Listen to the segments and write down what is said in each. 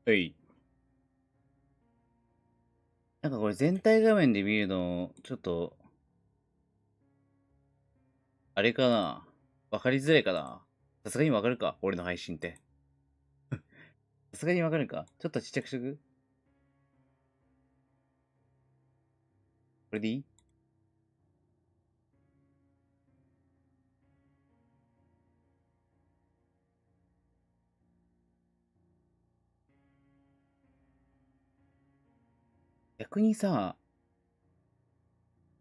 はい。なんかこれ全体画面で見るの、ちょっと、あれかな。わかりづらいかな。さすがにわかるか俺の配信って。さすがにわかるかちょっとちっちゃくしとくこれでいい逆にさ、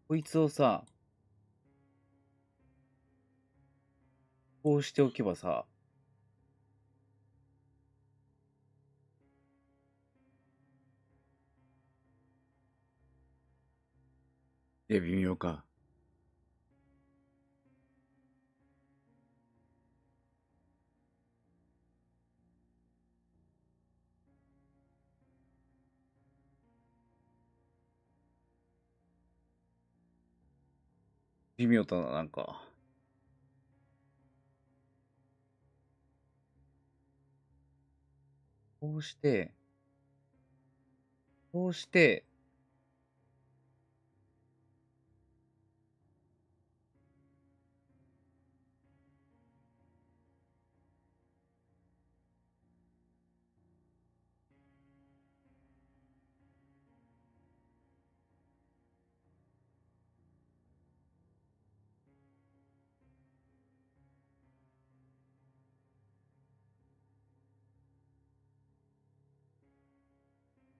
こいつをさ、こうしておけばさ、いや、微妙か。微妙だな、なんか。こうして、こうして、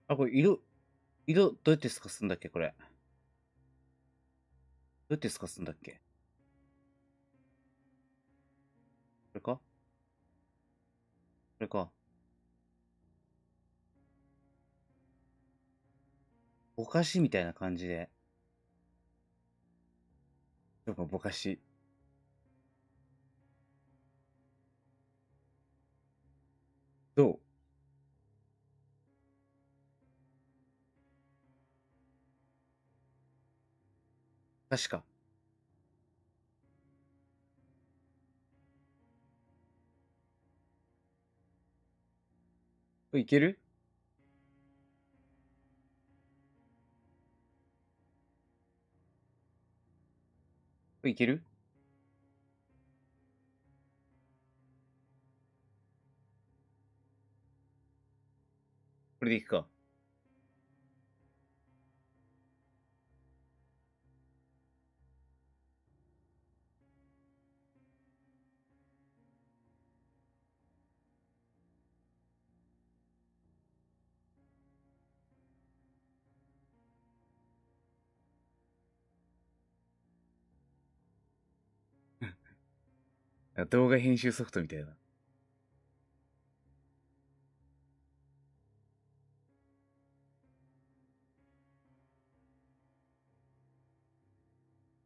あ、これ色、どうやって透かすんだっけこれ。どうやって透かすんだっけこれかこれか。ぼかしみたいな感じで。そうか、ぼかし。どう確か。これいけるこれいけるこれでいくか。動画編集ソフトみたいな。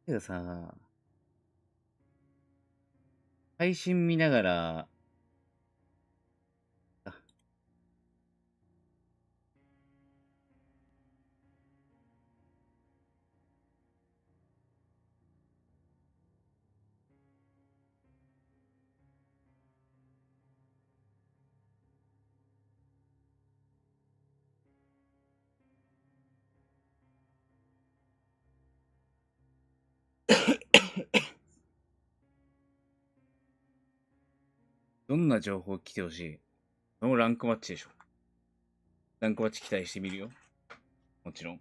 けどさ、配信見ながら、あどんな情報来てほしいこのランクマッチでしょ。ランクマッチ期待してみるよ。もちろん。い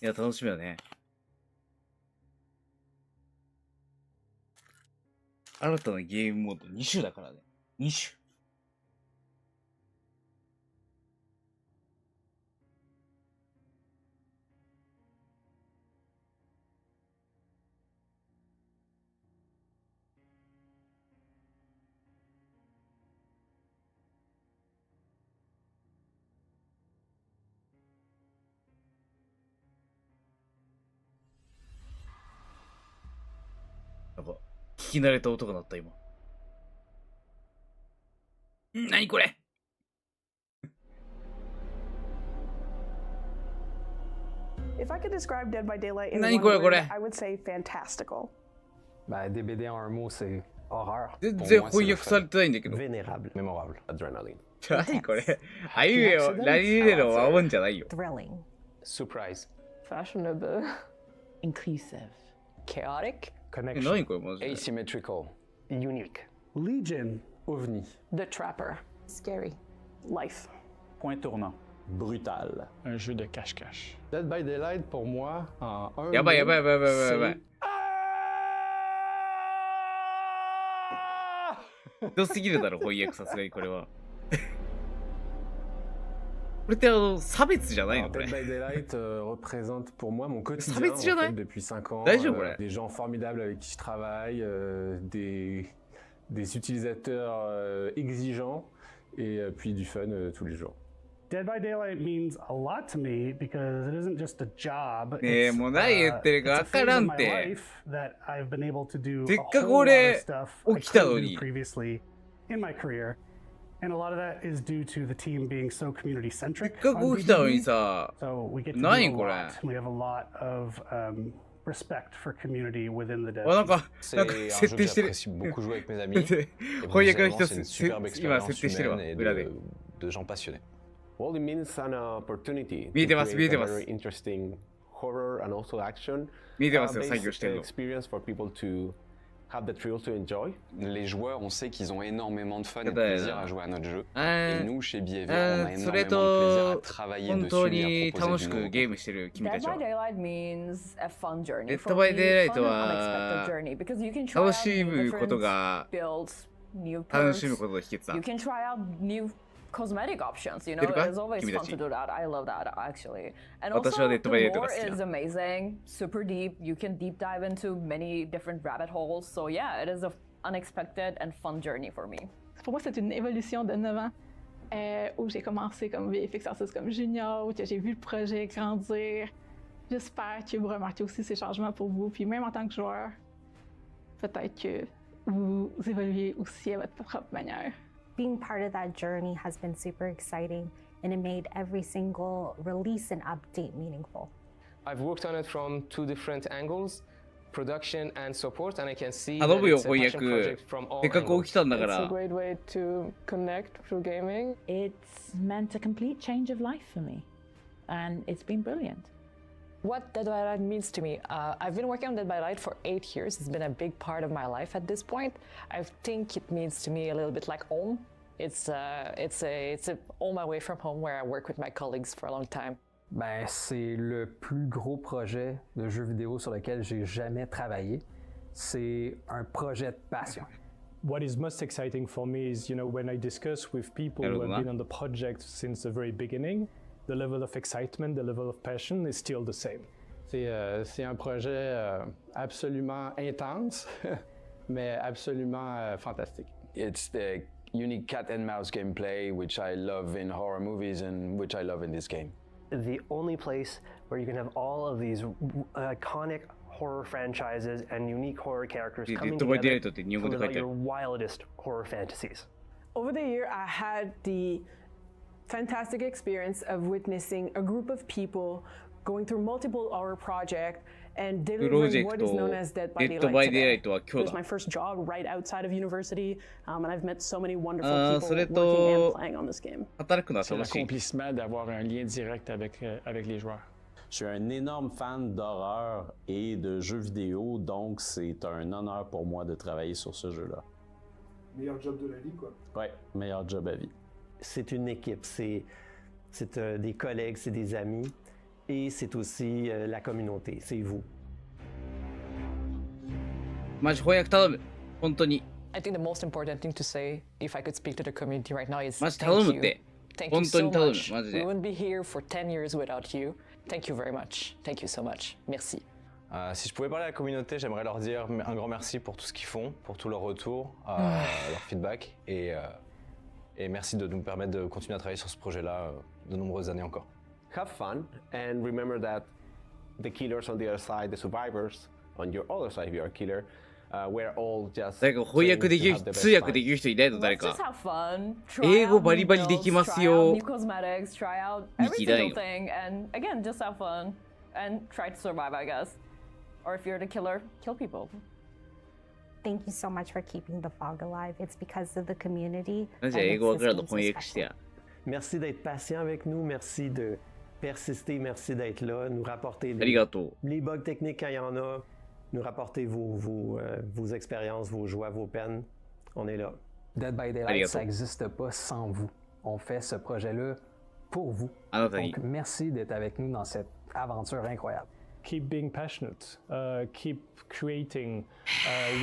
や、楽しみだね。新たなゲームモード2種だからね。2種。なんか、聞き慣れた音が鳴った今。なにこれ If I could describe Dead by Daylight in 何 one これこ word, れ I would say fantastical. Ben, DBD en un mot, c'est horreur. 全然翻訳されてないんだけど。 Vénérable. Mémorable. Adrenaline. 何これあいうえを何での和音じゃないよ。 Thrilling. Surprise. Fashionable. Inclusive. Chaotic. 何 Connection. これマジで。 Asymmetrical. Unique. Legion. OVNI. The Trapper. Scary. Life. Point tournant. Brutal. Un jeu de cache-cache. Dead by Daylight, pour moi, en un やばいや mot, ばいやばいやばいやばい。ひどすぎるだろ翻訳さすがにこれは。これって差別じゃないの Alors, これ Dead by Daylight représente pour moi mon quotidien Ça va être sûr, en fait, hein? depuis 5 ans. D'ailleurs, voilà. Des gens formidables avec qui je travaille, des utilisateurs exigeants et puis du fun tous les jours. Dead by Daylight means a lot to me because it isn't just a job. ねえもう何言ってるか It's a 分から phase ん of っ my て。 life that I've been able to do せっ a かく whole lot of 俺 stuff I 起きた couldn't の do に。 previously in my career. And a lot of that is due to the team being so community せっ centric. かく起きたのにさ。 So we get to do 何 a これ lot. We have a lot of respect for community within the dev あなんか C'est なんか un 設 jeu 定 que してる。 j'apprécie beaucoup jouer avec mes amis. Et 翻訳の professionnellement, 人 c'est une せ superbe 今 expérience 設定してるわ humaine et 裏で。 de gens passionnés. Well, it means an opportunity 見えてます to 見え create て a ます very interesting horror and also action 見えてますよ based 作業してるの。 experience for people to have the thrill to enjoy. Les joueurs, on sait qu'ils ont énormément de fun et de Ouais. plaisir à jouer à notre jeu. あ Et ー nous, chez Behavior, on a それ énormément de plaisir à と travailler 本 dessus 当 et に à 楽 proposer し du く nouveau. ゲームしてる君た Dead ち by は。 Daylight means a fun journey デッ for ドバイ me. デイライ Fun ト and は unexpected journey because you can try 楽 out し new むこと different が builds, new 楽 perks. しむことの秘訣だ You。can try out new cosmetic options, you know, 出るか it's always 君た fun ち to do that. I love that actually. And 私は also, デッド the バイデイライトが lore 好き is だ。 amazing, super deep. You can deep dive into many different rabbit holes. So yeah, it is an unexpected and fun journey for me. Pour moi, c'est une évolution de 9 ans où j'ai commencé comme VFX artiste comme junior, où que j'ai vu le projet grandir. J'espère que vous remarquez aussi ces changements pour vous. Puis même en tant que joueur, peut-être que vous évoluez aussi à votre propre manière. Being part of that journey has been super exciting, and it made every single release and update meaningful. I've worked on it from 2 different angles, production and support, and I can see 頼 that むよ it's a 翻 passion 訳 project from all せっかく angles. 起きたんだか It's a ら great way to connect through gaming. It's meant a complete change of life for me, and it's been brilliant. What Dead by Daylight means to me, I've been working on Dead by Daylight for 8 years. It's been a big part of my life at this point. I think it means to me a little bit like home. It's home away from home where I work with my colleagues for a long time. Ben, c'est le plus gros projet de jeu vidéo sur lequel j'ai jamais travaillé. C'est un projet de passion. What is most exciting for me is, you know, when I discuss with people who have been on the project since the very beginning, the level of excitement, the level of passion is still the same. C'est un projet absolument intense, mais absolument fantastique. It's the unique cat and mouse gameplay, which I love in horror movies and which I love in this game. The only place where you can have all of these iconic horror franchises and unique horror characters coming together to live out your wildest horror fantasies. Over the year, I had the fantastic experience of witnessing a group of people going through multiple horror projects and delivering what is known as Dead by Daylight today. It was my first job right outside of university, and I've met so many wonderful people working and playing on this game. C'est l'accomplissement d'avoir un lien direct avec les joueurs. Je suis un énorme fan d'horreur et de jeux vidéo, donc c'est un honneur pour moi de travailler sur ce jeu-là. Meilleur job de la vie, quoi. Ouais, meilleur job à vie. C'est une équipe, c'est des collègues, c'est des amis, et c'est aussi la communauté, c'est vous. マジ翻訳頼む本当に I think the most important thing to say, if I could speak to the community right now, is マジ頼むって Thank 本 you 当 so に頼む much. マジ We で wouldn't be here for 10 years without you. Thank you very much. Thank you so much. Merci. Si je pouvais parler à la communauté, j'aimerais leur dire un grand merci pour tout ce qu'ils font, pour tout leur retour, leur feedback, et merci de nous permettre de continuer à travailler sur ce projet-là de nombreuses années encore. Have fun and remember that the killers on the other side, the survivors on your other side if you're a killer, we're all just 誰か翻訳できる通訳できる人いないの誰 Let's just か have fun. 英語バリバリできますよ New cosmetics, try out ミ every キだ single よ thing, and again, just have fun and try to survive, I guess. Or if you're the killer, kill people. Thank you so much for keeping the fog alive. It's because of the community. なぜ英語からの翻訳してや。Merci d'être patient avec nous. Merci de persister. Merci d'être là. Nous rapporter les bugs techniques quand il y en a. Nous rapporter vos expériences, vos joies, vos peines. On est là. Dead by Daylight, ça n'existe pas sans vous. On fait ce projet-là pour vous. Donc, merci d'être avec nous dans cette aventure incroyable. Keep being passionate. Keep creating.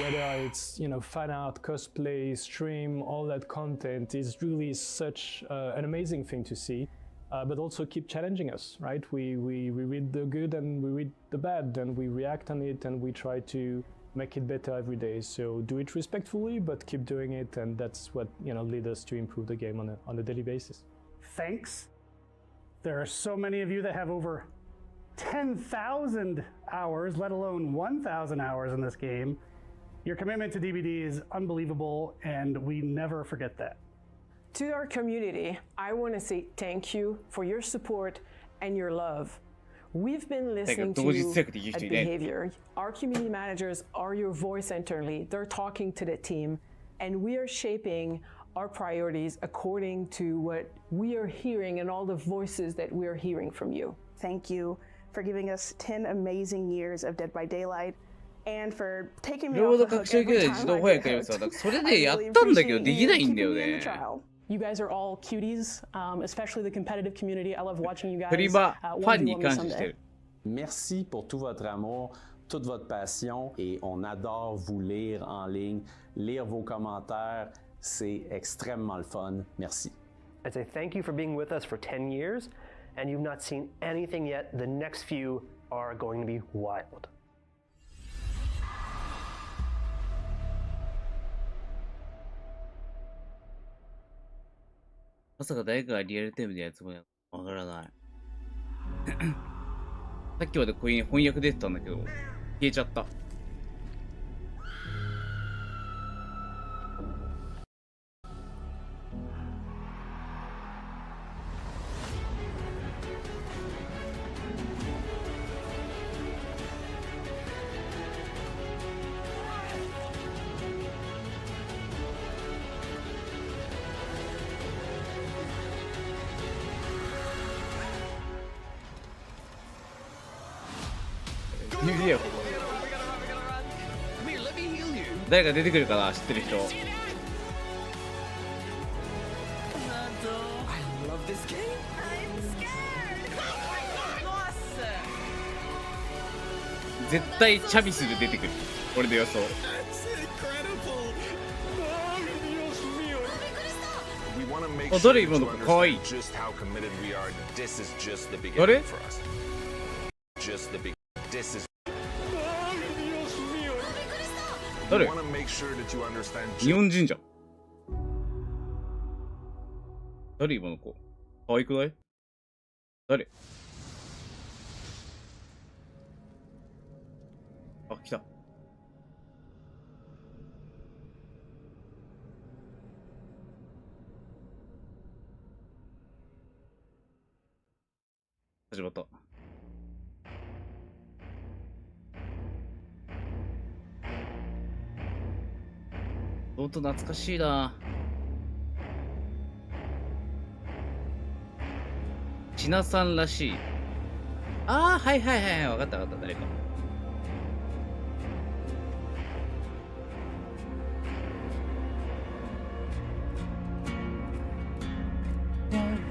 Whether it's fan art, cosplay, stream, all that content is really such an amazing thing to see. But also keep challenging us, right? We read the good and we read the bad, and we react on it, and we try to make it better every day. So do it respectfully, but keep doing it, and that's what lead us to improve the game on a daily basis. Thanks. There are so many of you that have over 10,000 hours, let alone 1,000 hours in this game. Your commitment to DBD is unbelievable, and we never forget that. To our community, I want to say thank you for your support and your love. We've been listening to you at behavior. Our community managers are your voice internally. They're talking to the team, and we are shaping our priorities according to what we are hearing and all the voices that we are hearing from you. Thank you for giving us 10 amazing years of Dead by Daylight. And for taking me off the hook every time I get hooked. I really appreciate you keeping me in the trial. You guys are all cuties, especially the competitive community. I love watching you guys. Merci pour tout votre amour, toute votre passion, et on adore vous lire en ligne, lire vos commentaires. C'est extrêmement le fun. Merci. I say thank you for being with us for 10 years, and you've not seen anything yet. The next few are going to be wild.「まさか誰かがリアルタイムでやるつもりなのかわからない」さっきまでここに翻訳出てたんだけど消えちゃった。誰が出てくるかな、知ってる人。絶対チャミスル出てくる。俺の予想。あ、誰今の子かわいい。誰？誰？日本人じゃん。誰今の子？可愛くない？誰？あ、来た。始まった。ほんと懐かしいな。ちなさんらしい。ああ、はいはいはいはい、わかったわかった、誰か。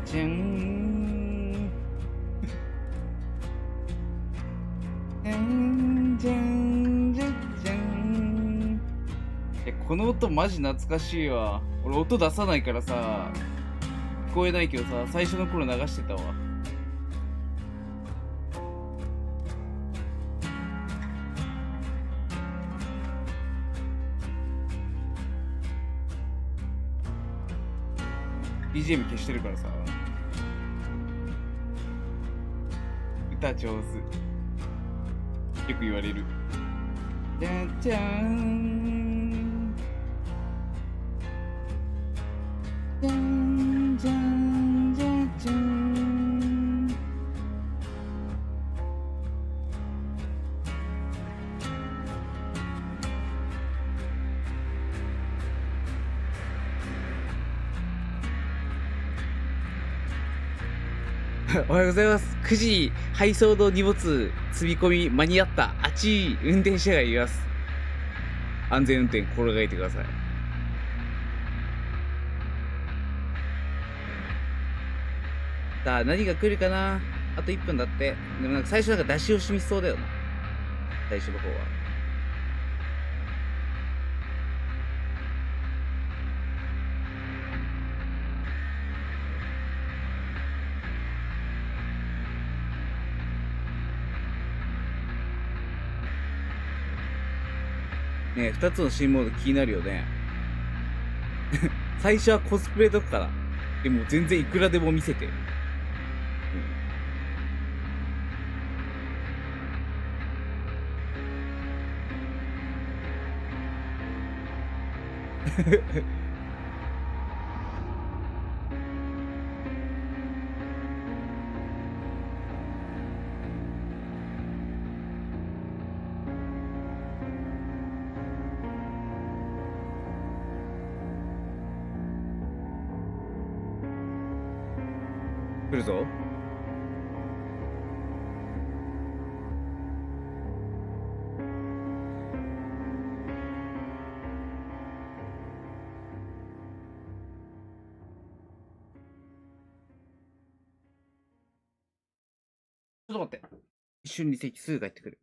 じゃん。じゃんじゃんじゃんじゃん。この音マジ懐かしいわ。俺音出さないからさ、聞こえないけどさ、最初の頃流してたわ。BGM 消してるからさ。歌上手。よく言われる。じゃんじゃん。じゃんじゃんじゃんじゃん。おはようございます。9時に配送の荷物積み込み間に合った。あちー、運転者がいます。安全運転心がけてください。さあ、何が来るかな。あと1分だって。でもなんか最初なんか出し惜しみそうだよな。最初の方は。ねえ、2つの新モード気になるよね。最初はコスプレとかから。でも全然いくらでも見せて。来るぞ。ちょっと待って。一瞬に席数が入ってくる。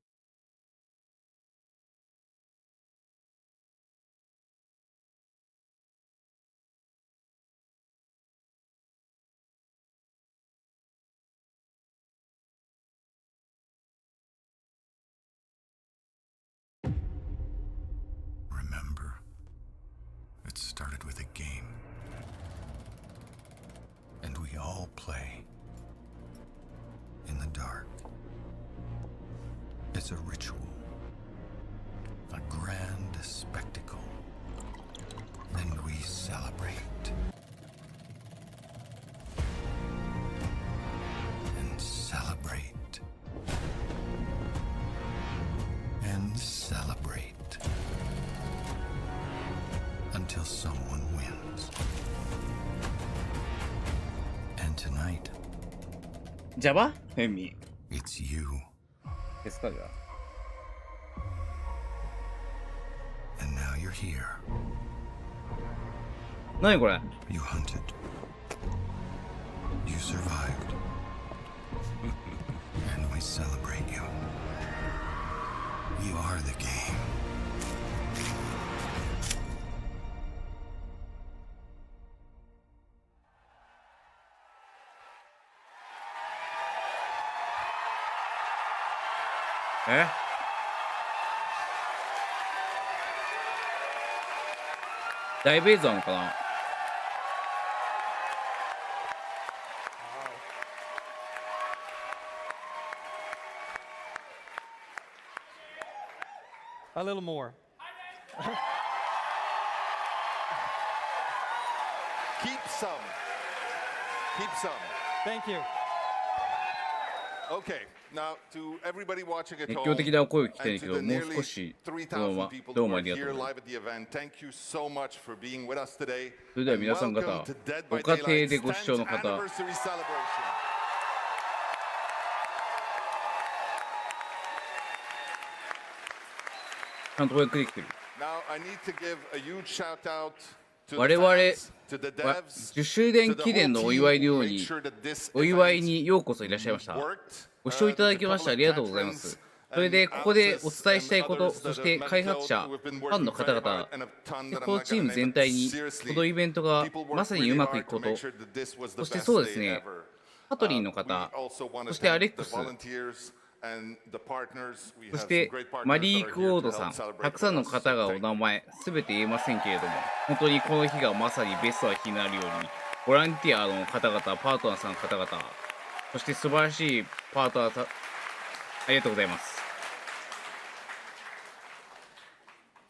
It started with a game, and we all play in the dark. It's a ritual, a grand spectacle, and we celebrate. And celebrate. And celebrate. Until someone wins. And tonight, Java? Me. It's you. ですかじゃあ。And now you're here. 何これ You hunted. You survived. And we celebrate you. You are the game. Eh? ライブ映像なのかな。A little more. Keep some. Keep some. Thank you. Okay, now to everybody watching at 熱 home 狂的な声を聞きたい and け to ど、 the もう nearly 少しどう 3,000 も people どう who もあ are りがと here う。 live at the event, thank you so much for being with us today. それでは And 皆さん welcome 方、 to Dead ご by 家庭 Daylight's でご視聴の 10th 方、 anniversary celebration.ちゃんと声クリック。 Now I need to give a huge shout out to 我 the 々 fans, to the devs, 10周年記念のお祝いのように、お祝いにようこそいらっしゃいました。ご視聴いただきましてありがとうございます。それで、ここでお伝えしたいこと、そして開発者、ファンの方々、このチーム全体に、このイベントがまさにうまくいくこと、そしてそうですね、カトリンの方、そしてアレックス、そしてマリー・クオードさん、たくさんの方がお名前、すべて言えませんけれども、本当にこの日がまさにベストな日になるように、ボランティアの方々、パートナーさんの方々、そして素晴らしいパートナーさん、ありがとうございます。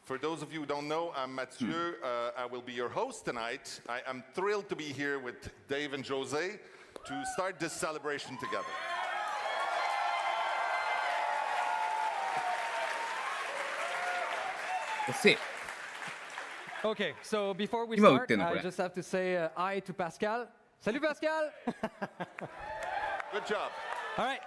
For those of you who don't know, I'm Mathieu. I will be your host tonight. I am thrilled to be here with Dave and Jose to start this celebration together. Okay, so before we start, I just have to say hi to Pascal. Salut Pascal! Good job. All right.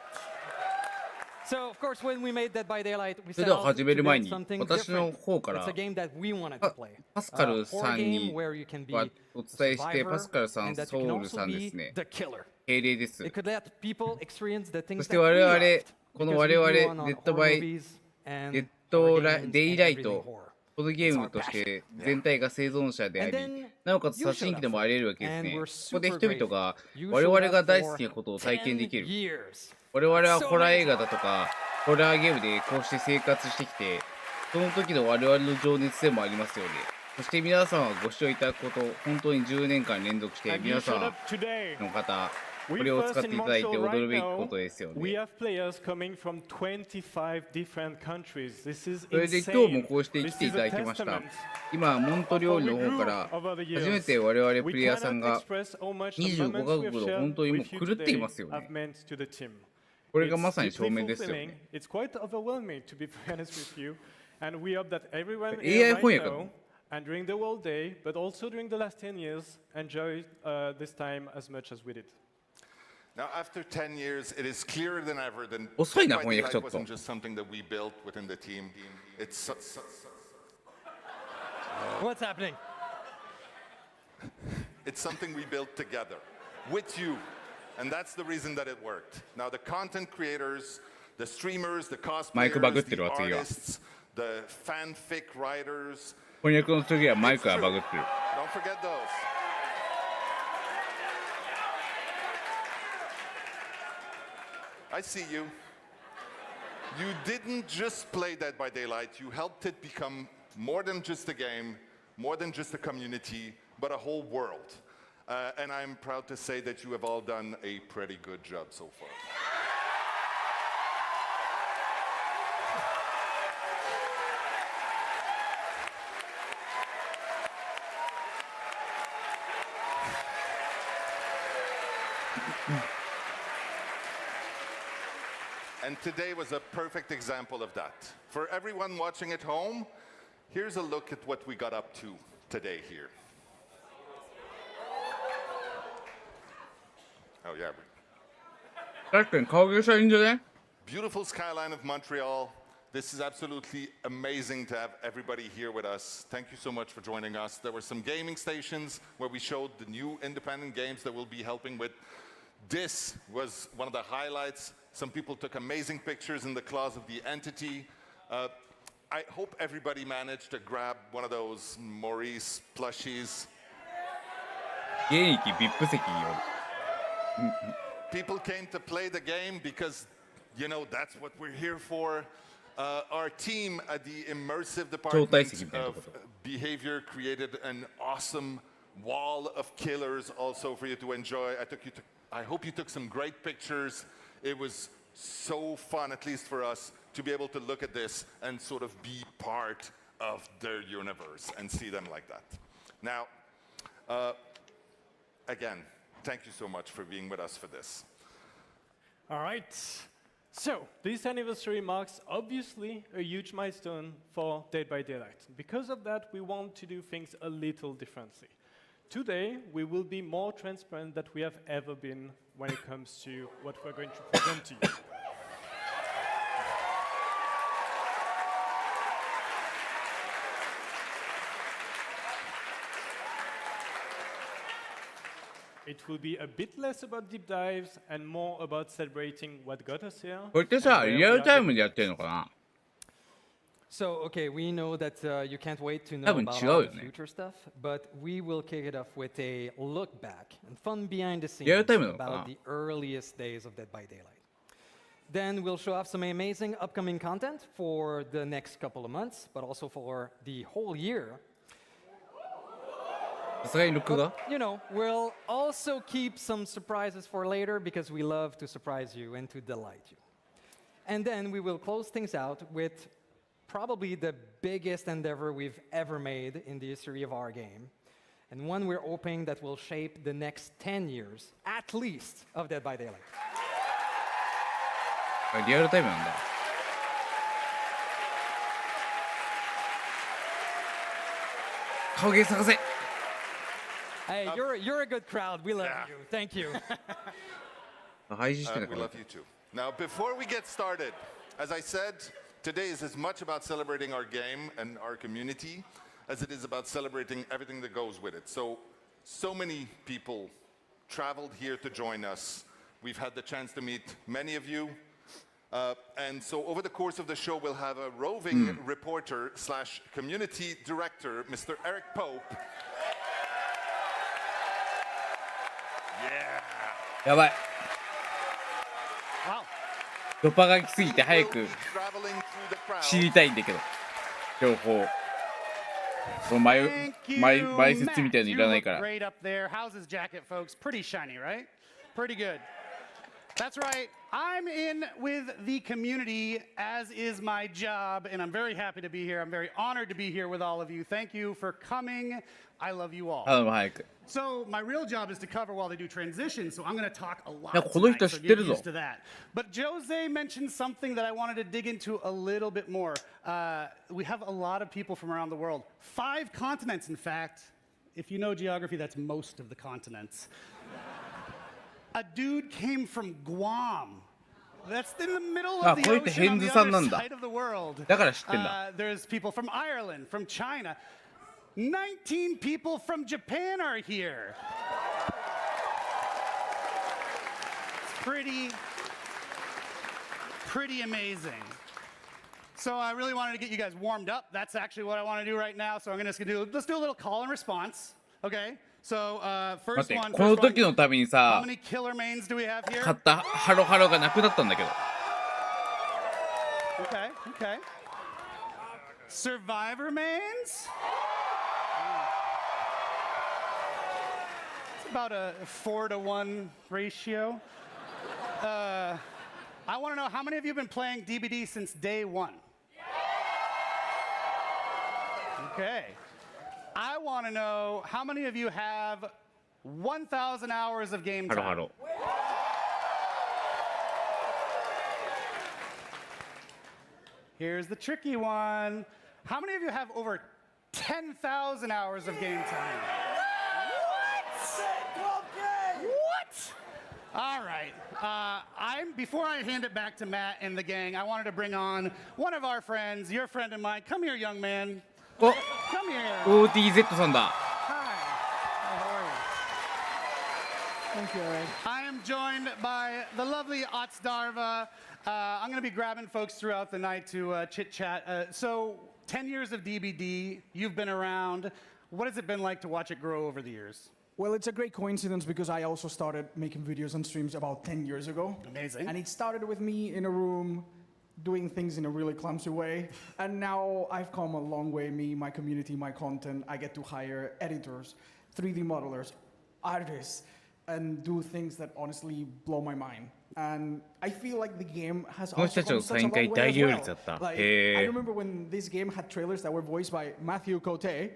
So, of course, when we made Dead by Daylight, we それ set では out 始め to る前 build に something 私の different. 方から It's a game that we wanted to play. パスカル A さ horror ん game に where you can be は a お伝えしてパ survivor スカルさん and that ソ you can ウルさ also んです be ね the killer. 敬礼です It could let people experience the そ things して that 我 we 々 loved この because 我 we 々 grew デ on ッ horror ドバイ movies デ and ッド horror ラ games デイ and ライ everything ト horror. このゲームとして全体が生存者であ And り then なおかつ you 殺人 showed 鬼で up もあり得るわけです and ね we're ここで super 人々が grateful. You 我 showed 々 up が大 for 好きなことを体験でき 10る years. 我々は So ホラー many 映画だとかホラーゲームでこうして生活してきてその時の我々の情熱でもありますよねそして皆さんはご視聴いただくこと本当に10年間連続して皆さんの方これを使っていただいて驚くべきことですよね We have players coming from 25 different countries. This is それで今日もこうして来ていただきました今モントリオールの方から初めて我々プレイヤーさんが25カ国で本当にもう狂っていますよねこれがまさに証明ですよね It's quite overwhelming to be honest with you, and we hope that everyone AI here right 翻訳 now and during the whole day, but also during the last 10 years, enjoy this time as much as we did. Now, after 10 years, it is clearer than ever that遅いな Dead by 翻訳ちょ Daylight っと wasn't just something that we built within the team. What's happening? It's something we built together with you. And that's the reason that it worked. Now, the content creators, the streamers, the マイクバグっ cosplayers, てる the わ次は artists, the fanfic writers. 翻訳の時はマイクが It's バ true. グってる Don't forget those. I see you. You didn't just play Dead by Daylight. You helped it become more than just a game, more than just a community, but a whole world. And I'm proud to say that you have all done a pretty good job so far. And today was a perfect example of that. For everyone watching at home, here's a look at what we got up to today here. Oh yeah. 確かに顔芸者いいんじゃね Beautiful skyline of Montreal. This is absolutely amazing to have everybody here with us. Thank you so much for joining us. There were some gaming stations where we showed the new independent games that we'll be helping with. This was one of the highlights. Some people took amazing pictures in the claws of the entity. I hope everybody managed to grab one of those Maurice plushies. 現役 VIP 席よ People came to play the game because, you know, that's what we're here for. Our team at the immersive department of behavior created an awesome wall of killers also for you to enjoy. I hope you took some great pictures. It was so fun, at least for us, to be able to look at this and sort of be part of their universe and see them like that. Now, again, thank you so much for being with us for this. All right. So, this anniversary marks obviously a huge milestone for Dead by Daylight. Because of that, we want to do things a little differently. Today, we will be more transparent than we have ever been when it comes to what we're going to present to you. It will be a bit less about deep dives and more about celebrating what got us here. これってさリアルタイムでやってるのかな So, okay, we know that you can't wait to know 多分 about 違うよ all ね the future stuff, but we will kick it off with a look back and fun behind the scenes リアルタイムなのかな about the earliest days of Dead by Daylight. Then we'll show off some amazing upcoming content for the next couple of months, but also for the whole year. さすがにルックが You know, we'll also keep some surprises for later because we love to surprise you and to delight you. And then we will close things out with probably the biggest endeavor we've ever made in the history of our game, and one we're hoping that will shape the next 10 years, at least, of Dead by Daylight. リアルタイムなんだ顔芸探せ Hey, you're a good crowd. We love you. Thank you. We love you too. Now, before we get started, as I said, today is as much about celebrating our game and our community as it is about celebrating everything that goes with it. So many people traveled here to join us. We've had the chance to meet many of you. And so over the course of the show, we'll have a roving reporter / community director, Mr. Eric Pope. Yeah. やばい。ドパが来すぎて早く知りたいんだけど、情報。前説みたいのいらないから。Great up there. How's his jacket, folks? Pretty shiny, right? Pretty good. That's right. I'm in with the community, as is my job, and I'm very happy to be here. I'm very honored to be here with all of you. Thank you for coming. I love you all. So my real job is to cover while they do transition, so I'm going to talk a lot tonight, so get used to that. But Jose mentioned something that I wanted to dig into a little bit more. We have a lot of people from around the world. 5 continents, in fact. If you know geography, that's most of the continents. A dude came from Guam. That's in the middle of the ocean on the other side of the world. There's people from Ireland, from China. 19 people from Japan are here. It's pretty amazing. So I really wanted to get you guys warmed up. That's actually what I want to do right now. So let's do a little call and response. Okay? So, first one, how many killer mains do we have here? 買ったハロハロがなくなったんだけど。Okay. Survivor mains? It's about a 4-to-1 ratio. I want to know, how many of you have been playing DBD since day 1? Okay. I want to know, how many of you have 1,000 hours of game time? Here's the tricky one. How many of you have over 10,000 hours of game time? What? All right. Before I hand it back to Matt and the gang, I wanted to bring on one of our friends, your friend and mine. Come here, young man. Come here. OTZ さんだ。Hi. How are you? Thank you, Eric. I am joined by the lovely Otsdarva. I'm going to be grabbing folks throughout the night to chit-chat. So, 10 years of DBD, you've been around. What has it been like to watch it grow over the years? Well, it's a great coincidence because I also started making videos and streams about 10 years ago. Amazing. And it started with me in a room doing things in a really clumsy way. And now I've come a long way, me, my community, my content. I get to hire editors, 3D modelers, artists, and do things that honestly blow my mind. And I feel like the game has also come such a long way as well. Like, I remember when this game had trailers that were voiced by Matthew Cote,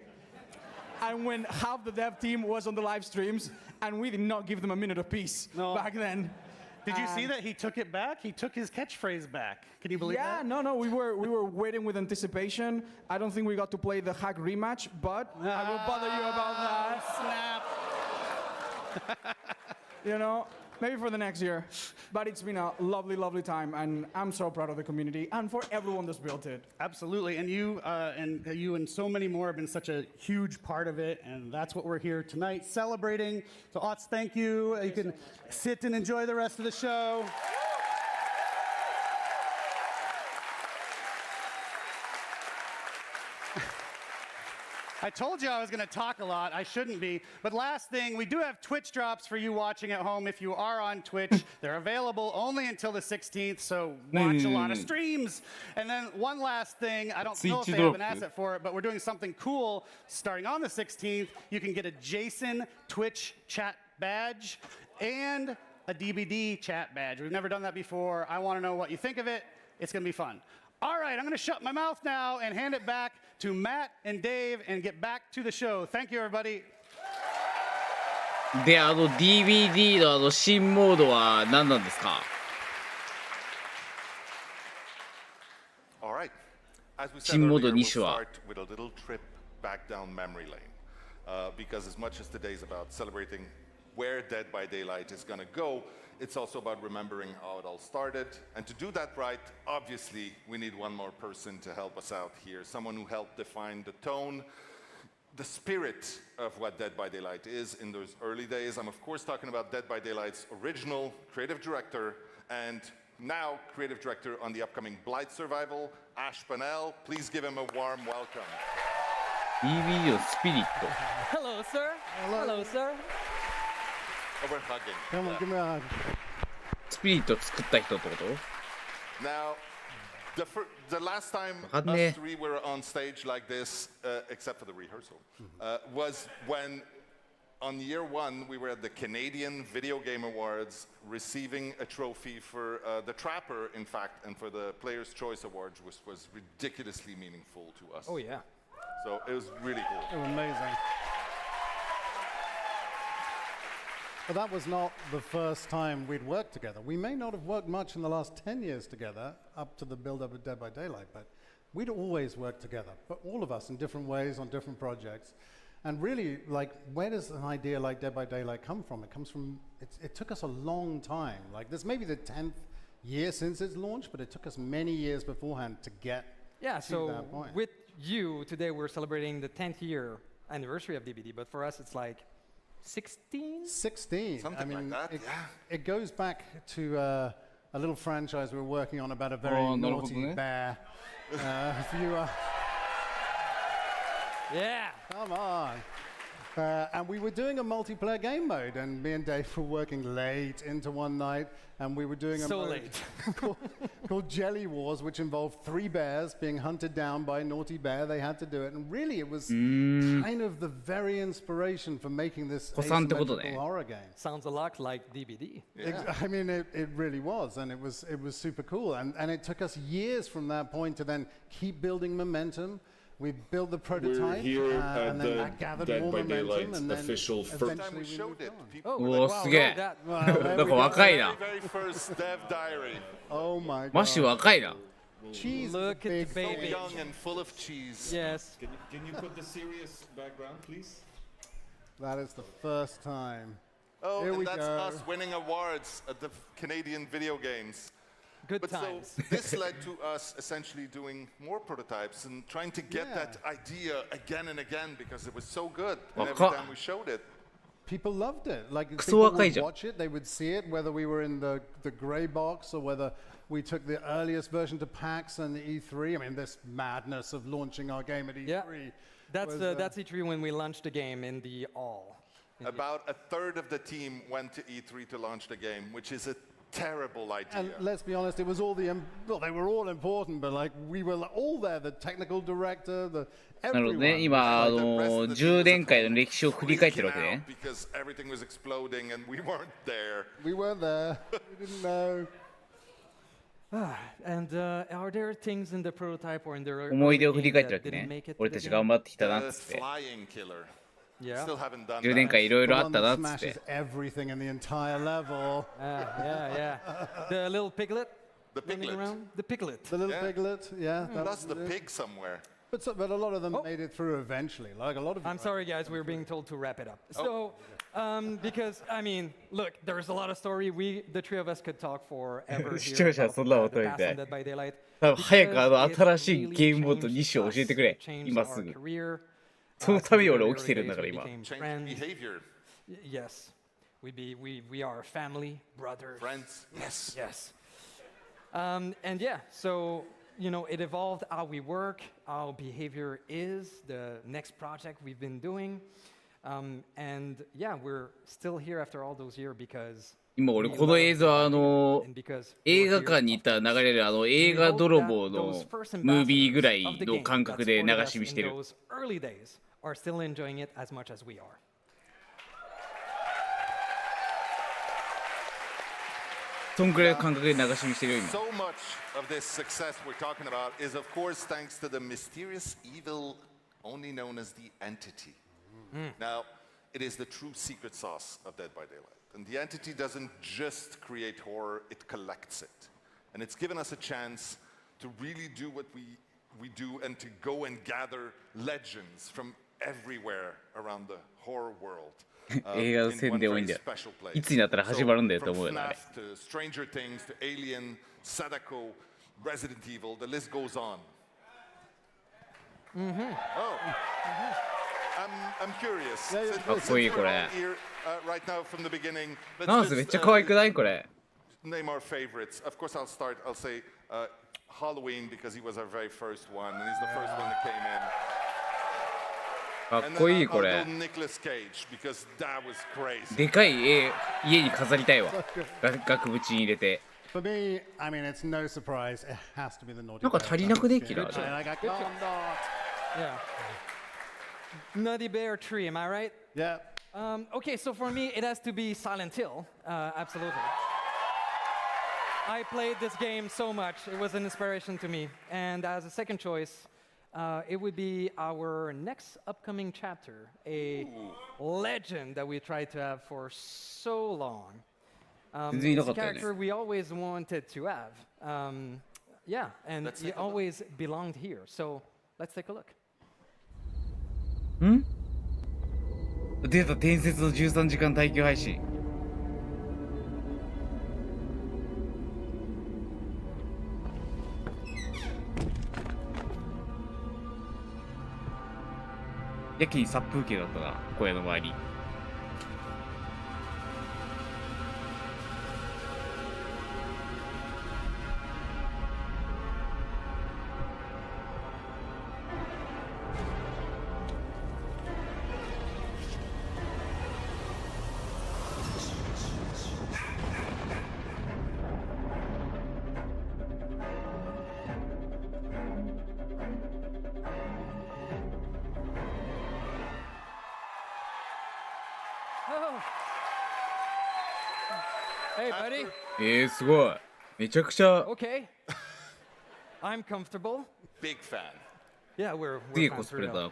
and when half the dev team was on the live streams, and we did not give them a minute of peace back then. Did you see that he took it back? He took his catchphrase back. Can you believe that? Yeah, no, we were waiting with anticipation. I don't think we got to play the hack rematch, but I will bother you about that. Snap. You know, maybe for the next year. But it's been a lovely, lovely time, and I'm so proud of the community and for everyone that's built it. Absolutely, and you and so many more have been such a huge part of it, and that's what we're here tonight celebrating. So, Otz, thank you. You can sit and enjoy the rest of the show. I told you I was going to talk a lot. I shouldn't be. But last thing, we do have Twitch drops for you watching at home. If you are on Twitch, they're available only until the 16th, so watch a lot of streams. And then one last thing, I don't know if they have an asset for it, but we're doing something cool starting on the 16th. You can get a Jason Twitch chat badge and a DBD chat badge. We've never done that before. I want to know what you think of it. It's going to be fun. All right, I'm going to shut my mouth now and hand it back to Matt and Dave and get back to the show. Thank you, everybody. で、DVD の新モードは何なんですか? All right. As we said earlier, we'll start with a little trip back down memory lane. Because as much as today is about celebrating where Dead by Daylight is going to go. It's also about remembering how it all started. And to do that right, obviously, we need one more person to help us out here. Someone who helped define the tone, the spirit of what Dead by Daylight is in those early days. I'm, of course, talking about Dead by Daylight's original creative director and now creative director on the upcoming Blight Survival, Ash Pannell. Please give him a warm welcome. DBD スピリット Hello, sir. Hello, sir. Oh, we're hugging. Come on, give me a hug. スピリット作った人ってこと Now, the last time us three were on stage like this, except for the rehearsal, was when on year one we were at the Canadian Video Game Awards receiving a trophy for the Trapper, in fact, and for the Player's Choice Awards, which was ridiculously meaningful to us. Oh, yeah. So it was really cool. It was amazing. But that was not the first time we'd worked together. We may not have worked much in the last 10 years together, up to the build-up of Dead by Daylight, but we'd always worked together, but all of us in different ways on different projects. And really, like, where does an idea like Dead by Daylight come from? It comes from, it took us a long time. Like, this may be the 10th year since its launch, but it took us many years beforehand to get to that point. With you, today we're celebrating the 10th year anniversary of DBD, but for us it's like 16? 16. Something like that, it goes back to a little franchise we were working on about a very naughty bear. Yeah. Come on. And we were doing a multiplayer game mode, and me and Dave were working late into one night, and we were doing a mode called Jelly Wars, which involved 3 bears being hunted down by a naughty bear. They had to do it, and really it was kind of the very inspiration for making this asymmetrical horror game. Sounds a lot like DBD. Yeah. I mean, it really was, and it was super cool. And it took us years from that point to then keep building momentum. We built the prototype, We're here and then that at gathered the Dead more by momentum, Daylight and then official first time we showed it. Oh, すげえ。なんか若いな。 Very first Dev Diary. Oh my God. マッシュ若いな。 Cheese Look at the baby. So young and full of cheese. Yes. Can you put the serious background, please? That is the first time. Oh, Here and we that's go. us winning awards at the Canadian Video Games. Good but times. So this led to us essentially doing more prototypes and trying to get that idea again and again because it was so good. And every time we showed it, people loved it. Like people would watch it, they would see it, whether we were in the gray box or whether we took the earliest version to PAX and E3. I mean, this madness of launching our game at E3. Yeah. That's E3 when we launched the game in the all. About a third of the team went to E3 to launch the game, which is a terrible idea. And let's be honest, it was all they were all important, but like we were all there, the technical director, everyone. なるほどね。今充電会の歴史を振り返ってるわけね。 Because everything was exploding and we weren't there. We weren't there. We didn't know. And are there things in the prototype or in the 思い出を振り返ってるわけね。俺たち頑張ってきたなっつって。 Flying killer. Yeah. Still haven't done 充電会いろいろあったなっつって。 Everything in the entire level. Yeah. The little piglet. The piglet. The piglet. The little piglet. Yeah. That's the pig somewhere. But a lot of them made it through eventually. Like a lot of. I'm sorry, guys. We're being told to wrap it up. So, because I mean, look, there's a lot of story. The 3 of us could talk forever. 視聴者そんなこと言いたい。多分早く新しいゲームボード2種を教えてくれ。今すぐ。そのために俺起きてるんだから今。 Behavior. Yes. We are family, brothers. Friends. Yes. And yeah, so it evolved how we work, how behavior is, the next project we've been doing. And yeah, we're still here after all those years because 今俺この映像映画館に行ったら流れる映画泥棒のムービーぐらいの感覚で流し見してる。are still enjoying it as much as we are. そんぐらいの感覚で流し見してるよ今。 So much of this success we're talking about is of course thanks to the mysterious evil only known as the Entity. Now, it is the true secret sauce of Dead by Daylight. And the Entity doesn't just create horror, it collects it. And it's given us a chance to really do what we do and to go and gather legends from everywhere around the horror world. 映画の宣伝多いんだよ。いつになったら始まるんだよと思うよな、あれ。Stranger Things to Alien, Sadako, Resident Evil, the list goes on. Oh. I'm curious. かっこいいこれ。 Right now from the beginning. なんせめっちゃ可愛くないこれ。 Name our favorites. Of course, I'll start. I'll say Halloween because he was our very first one, and he's the first one that came in. かっこいいこれ。 Nicolas Cage because that was crazy. でかい絵家に飾りたいわ。額縁に入れて。 For me, I mean, it's no surprise. It has to be the naughty. なんか足りなくねキラー。 Yeah. Nutty Bear Tree, am I right? Yeah. Okay, so for me, it has to be Silent Hill. Absolutely. I played this game so much. It was an inspiration to me. And as a second choice, it would be our next upcoming chapter, a legend that we tried to have for so long. It's a character we always wanted to have. Yeah, and he always belonged here. So let's take a look. ん？出た伝説の13時間耐久配信。やけに殺風景だったな、小屋の周り。Hey, buddy. すごい。めちゃくちゃ。Okay. I'm comfortable. Big fan. Yeah, we're fans for real.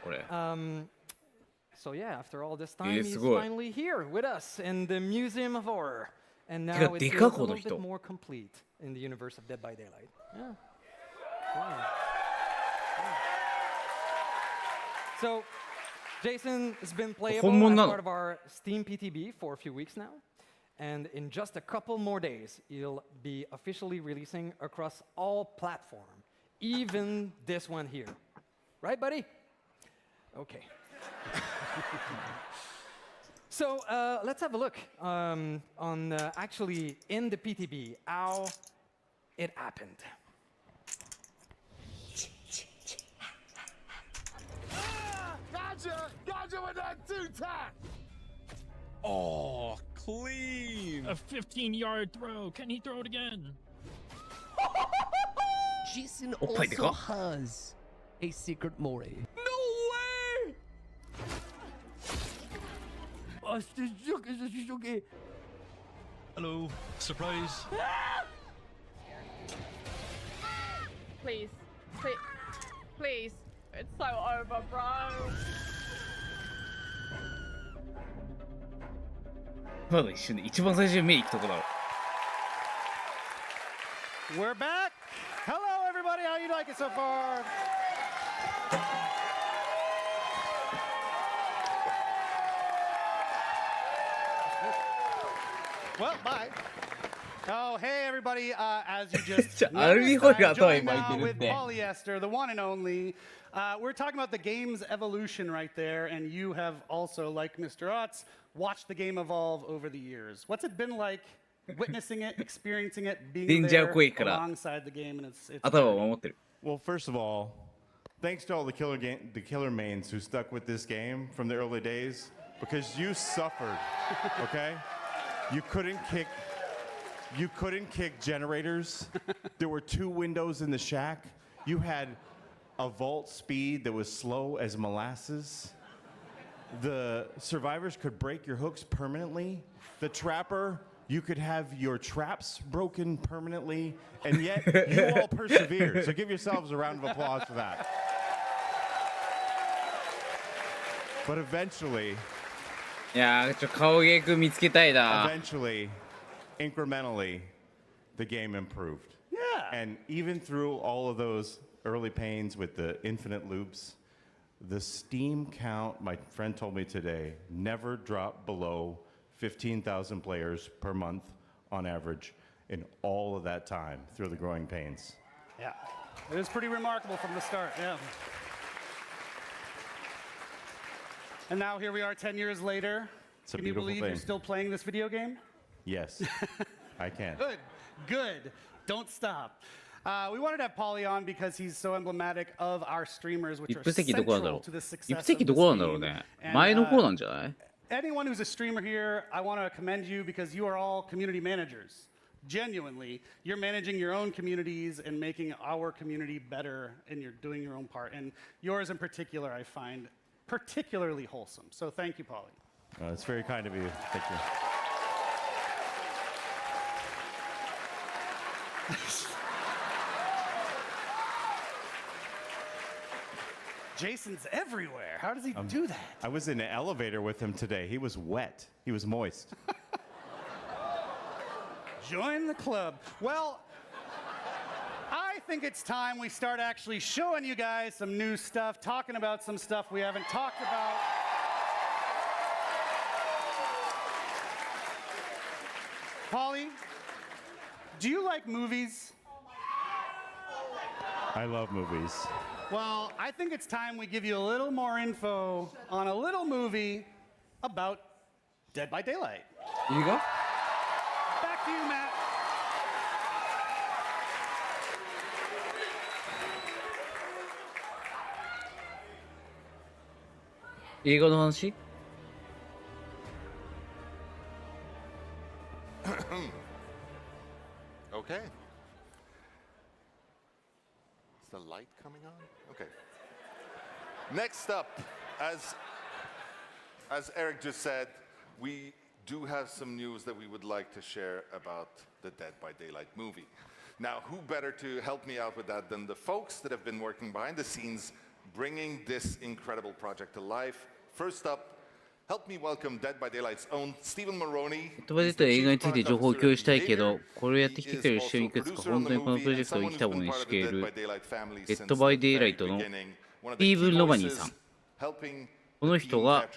So yeah, after all this time, he's finally here with us in the Museum of Horror, and now it's a little bit more complete in the universe of Dead by Daylight. Yeah. Wow. So, Jason has been playable as part of our Steam PTB for a few weeks now. And in just a couple more days, he'll be officially releasing across all platforms, even this one here. Right, buddy? Okay. So let's have a look on actually in the PTB how it happened. Gotcha with that two-tap! Oh, clean! A 15-yard throw. Can he throw it again? Jason also has a secret Mori. No way! Hello. Surprise. Please. Please. Please. It's so over, bro. We're back. Hello, everybody. How you like it so far? Well, bye. Oh, hey, everybody. As you just noticed, I'm joined now with Polyester, the one and only. We're talking about the game's evolution right there, and you have also, like Mr. Otz, watched the game evolve over the years. What's it been like witnessing it, experiencing it, being there alongside the game? And it's Well, first of all, thanks to all the killer mains who stuck with this game from the early days, because you suffered, okay? You couldn't kick generators. There were 2 windows in the shack. You had a vault speed that was slow as molasses. The survivors could break your hooks permanently. The trapper, you could have your traps broken permanently, and yet you all persevered. So give yourselves a round of applause for that. But eventually, incrementally, the game improved. Yeah. And even through all of those early pains with the infinite loops, The Steam count, my friend told me today, never dropped below 15,000 players per month on average in all of that time through the growing pains. Yeah, it was pretty remarkable from the start, yeah. And now here we are 10 years later. It's a Can you beautiful believe thing. you're still playing this video game? Yes, I can. Good, good. Don't stop. We wanted to have Pauly on because he's so emblematic of our streamers, which are central to the success of this game. And, anyone who's a streamer here, I want to commend you because you are all community managers. Genuinely, you're managing your own communities and making our community better, and you're doing your own part. And yours in particular, I find particularly wholesome. So thank you, Pauly. It's very kind of you. Thank you. Jason's everywhere. How does he do that? I was in an elevator with him today. He was wet. He was moist. Join the club. Well, I think it's time we start actually showing you guys some new stuff, talking about some stuff we haven't talked about. Pauly, do you like movies? I love movies. Well, I think it's time we give you a little more info on a little movie about Dead by Daylight. Here you go. Back to you, Matt. Okay. Is the light coming on? Okay. Next up, as Eric just said, we do have some news that we would like to share about the Dead by Daylight movie. Now, who better to help me out with that than the folks that have been working behind the scenes, bringing this incredible project to life. First up, help me welcome Dead by Daylight's own Stephen Maroney. デッドバイデイライトの映画について情報を共有したいけど、これをやってきてくれる人いくつか本当にこのプロジェクトを生きたものにしているデッドバイデイライトのスティーブン・ロバニーさん。この人が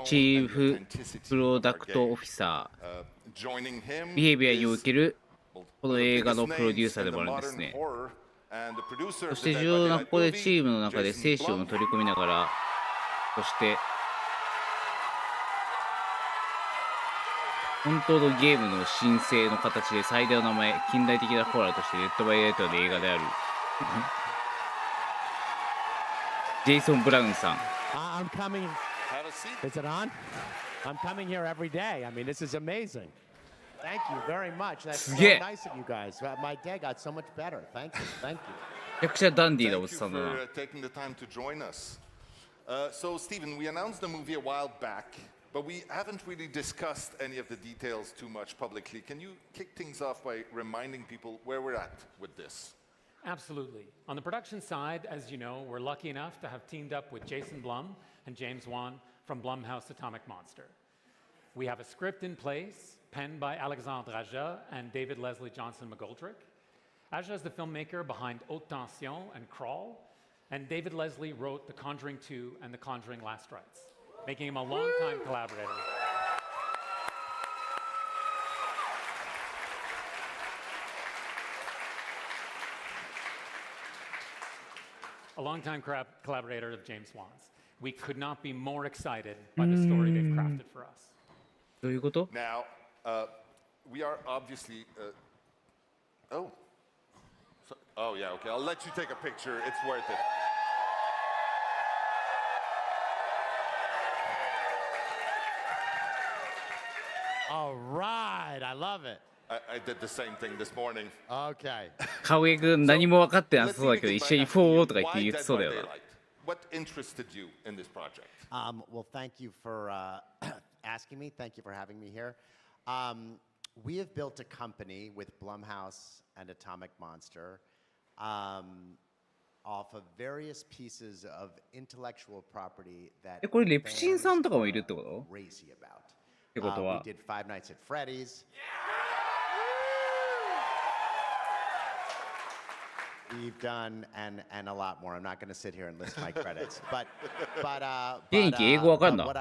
チーフプロダクトオフィサー、ビヘイビアにおけるこの映画のプロデューサーでもあるんですね。そして重要なここでチームの中で精神を取り込みながら、そして本当のゲームの申請の形で最大の名前、近代的なホラーとしてデッドバイデイライトの映画であるジェイソン・ブラウンさん。I'm coming. Is it on? I'm coming here every day. I mean, this is amazing. Thank you very much. That's so nice of you guys. My day got so much better. Thank you. Thank you. めちゃくちゃダンディーなおっさんだな。Taking the time to join us. So, Stephen, we announced the movie a while back, but we haven't really discussed any of the details too much publicly. Can you kick things off by reminding people where we're at with this? Absolutely. On the production side, as you know, we're lucky enough to have teamed up with Jason Blum and James Wan from Blumhouse Atomic Monster. We have a script in place, penned by Alexandre Aja and David Leslie Johnson McGoldrick. Aja is the filmmaker behind Haute Tension and Crawl, and David Leslie wrote The Conjuring 2 and The Conjuring Last Rites, making him a longtime collaborator. A longtime collaborator of James Wan's. We could not be more excited by the story they've crafted for us. どういうこと? Now, we are obviously. Oh, yeah. Okay, I'll let you take a picture. It's worth it. All right, I love it. I did the same thing this morning. Okay. カウエ君何も分かってなさそうだけど一緒にフォーとか言ってそうだよな。What interested you in this project? Well, thank you for asking me. Thank you for having me here. We have built a company with Blumhouse and Atomic Monster off of various pieces of intellectual property that これレプチンさんとかもいるってこと? crazy about. ってことは We did Five Nights at Freddy's. we've done and a lot more. I'm not going to sit here and list my credits, but what I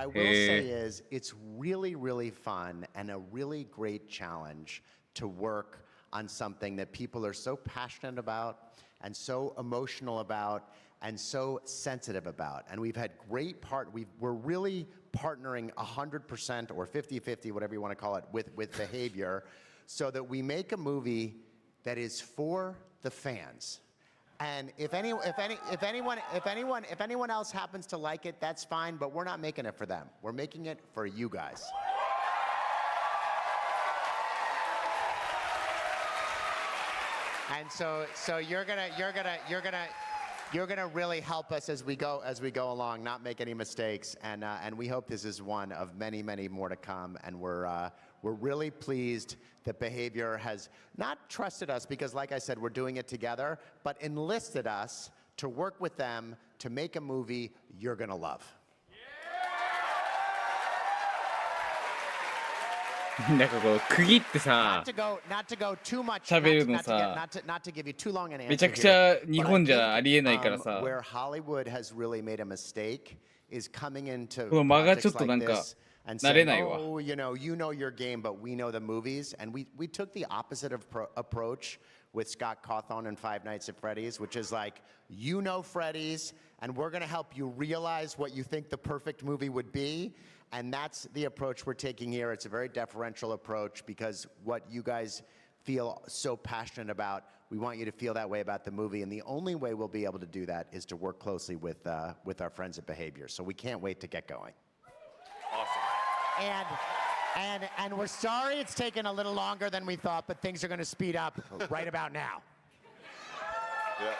will say is it's really, really fun and a really great challenge to work on something that people are so passionate about and so emotional about and so sensitive about. And we've had great we're really partnering 100% or 50-50, whatever you want to call it, with Behavior, so that we make a movie that is for the fans. And if anyone else happens to like it, that's fine, but we're not making it for them. We're making it for you guys. And so you're gonna really help us as we go along, not make any mistakes, and we hope this is one of many, many more to come. And we're really pleased that Behavior has not trusted us because, like I said, we're doing it together, but enlisted us to work with them to make a movie you're gonna love. なんかこう区切ってさ喋るのさめちゃくちゃ日本じゃありえないからさこの間がちょっとなんか慣れないわ you know your game, but we know the movies. And we took the opposite approach with Scott Cawthon and Five Nights at Freddy's, which is like, you know Freddy's, and we're going to help you realize what you think the perfect movie would be. And that's the approach we're taking here. It's a very deferential approach because what you guys feel so passionate about, we want you to feel that way about the movie. And the only way we'll be able to do that is to work closely with our friends at Behavior. So we can't wait to get going. Awesome. And we're sorry it's taken a little longer than we thought, but things are going to speed up right about now. Yeah.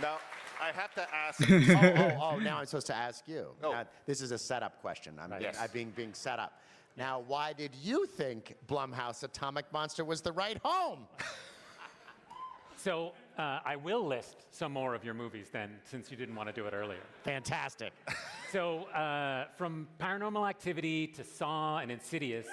Now, I have to ask. Now I'm supposed to ask you. Oh. This is a setup question. I'm being set up. Now, why did you think Blumhouse Atomic Monster was the right home? So I will list some more of your movies then, since you didn't want to do it earlier. Fantastic. So from Paranormal Activity to Saw and Insidious.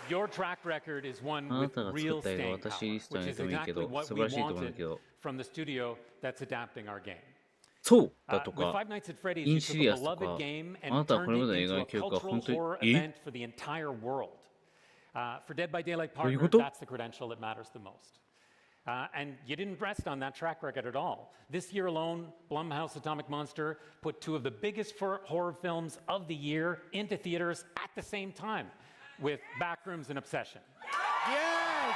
Your track record is one with real staying power, which is exactly what we wanted from the studio that's adapting our game. そうだと With か Five Nights at Freddy's, イン you シ took リ a アスと beloved か game あなたは and これま turned で it の映画 into の a 記憶が cultural 本当に horror event for the entire world. For Dead by Daylight どういう partners, こと that's the credential that matters the most. And you didn't rest on that track record at all. This year alone, Blumhouse Atomic Monster put two of the biggest horror films of the year into theaters at the same time, with Backrooms and Obsession. Yes!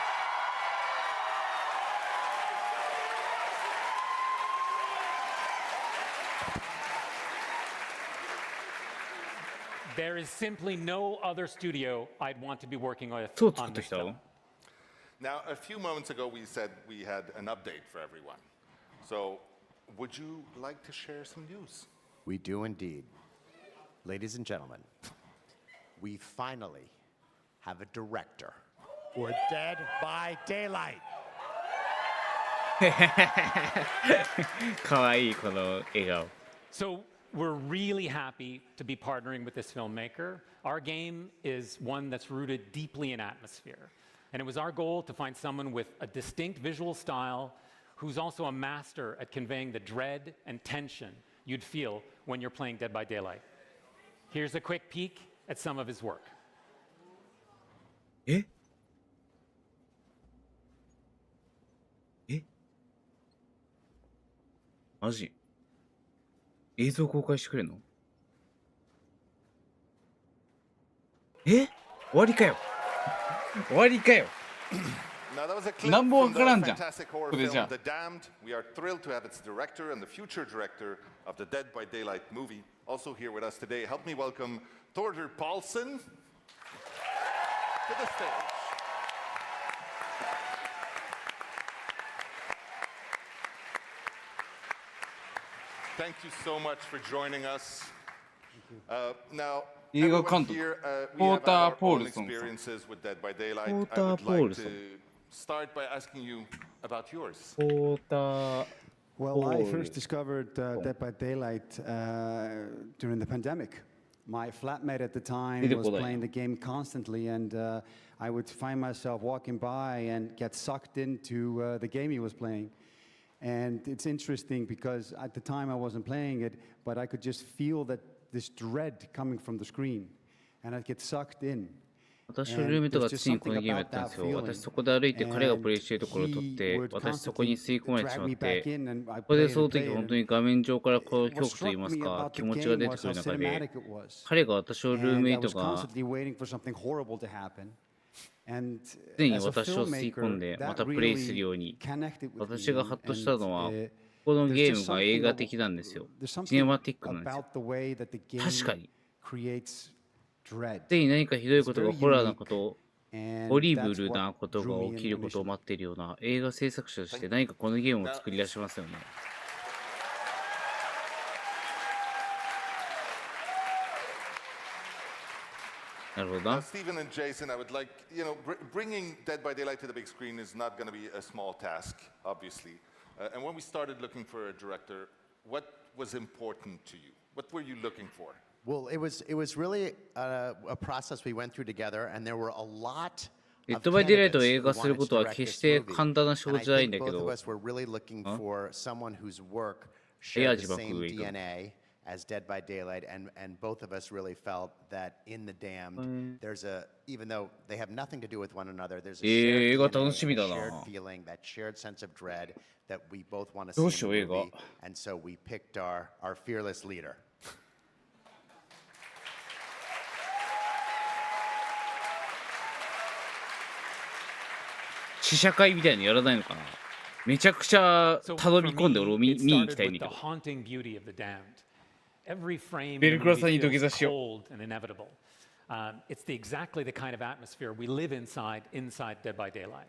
There is simply no other studio I'd want to be working with そう作 on って this きた film. の Now, a few moments ago, we said we had an update for everyone. So, would you like to share some news? We do indeed. Ladies and gentlemen, we finally have a director for Dead by Daylight. かわいいこの笑顔 So we're really happy to be partnering with this filmmaker. Our game is one that's rooted deeply in atmosphere. And it was our goal to find someone with a distinct visual style who's also a master at conveying the dread and tension you'd feel when you're playing Dead by Daylight. Here's a quick peek at some of his work. えマジ映像公開してくれんの終わりかよ終わりかよ Now, that was a clip なんもわ from から the んじゃん fantastic horror これじゃ film The Damned. We are thrilled to have its director and the future director of the Dead by Daylight movie also here with us today. Help me welcome Thorder Paulson to the stage. Thank you so much for joining us. Now, 映画 everyone 監督 here, ポ we ー have ター・ our ポー own ルソンさん experiences with Dead by Daylight. ポー I ター・ would ポール like ソン to start by asking you about yours. ポーター Well, I Paul. first discovered Dead by Daylight during the pandemic. my flatmate at the time was playing the game constantly, and I would find myself walking by and get sucked into the game he was playing. And it's interesting because at the time I wasn't playing it, but I could just feel that this dread coming from the screen, and I'd get sucked in. 私のルームメイトがついにこのゲームやったんですよ。私そこで歩いて彼がプレイしているところを撮って、私そこに吸い込まれてしまって、ここでその時本当に画面上からこう恐怖といいますか、気持ちが出てくる中で、彼が私のルームメイトが常に私を吸い込んでまたプレイするように、私がハッとしたのは、このゲームが映画的なんですよ。シネマティックなんですよ。確かに。ぜひ何かひどいことがホラーなこと、ホリブルなことが起きることを待っているような映画制作者として何かこのゲームを作り出しますよね。なるほどな。Stephen and Jason, I would like, bringing Dead by Daylight to the big screen is not going to be a small task, obviously. And when we started looking for a director, what was important to you? What were you looking for? Well, it was really a process we went through together, and there were a lot. デッドバイデイライトを映画することは決して簡単な仕事じゃないんだけど。Both of us were really looking for someone whose work shared the same DNA as Dead by Daylight, and both of us really felt that in The Damned, there's even though they have nothing to do with one another, there's a shared DNA, shared feeling, that shared sense of dread that we both want to see in the movie, and so we picked our fearless leader. 試写会みたいにやらないのかな。めちゃくちゃ頼み込んで俺を見に行きたいんだけど。ベルクラさんに土下座しよう。It's exactly the kind of atmosphere we live inside Dead by Daylight.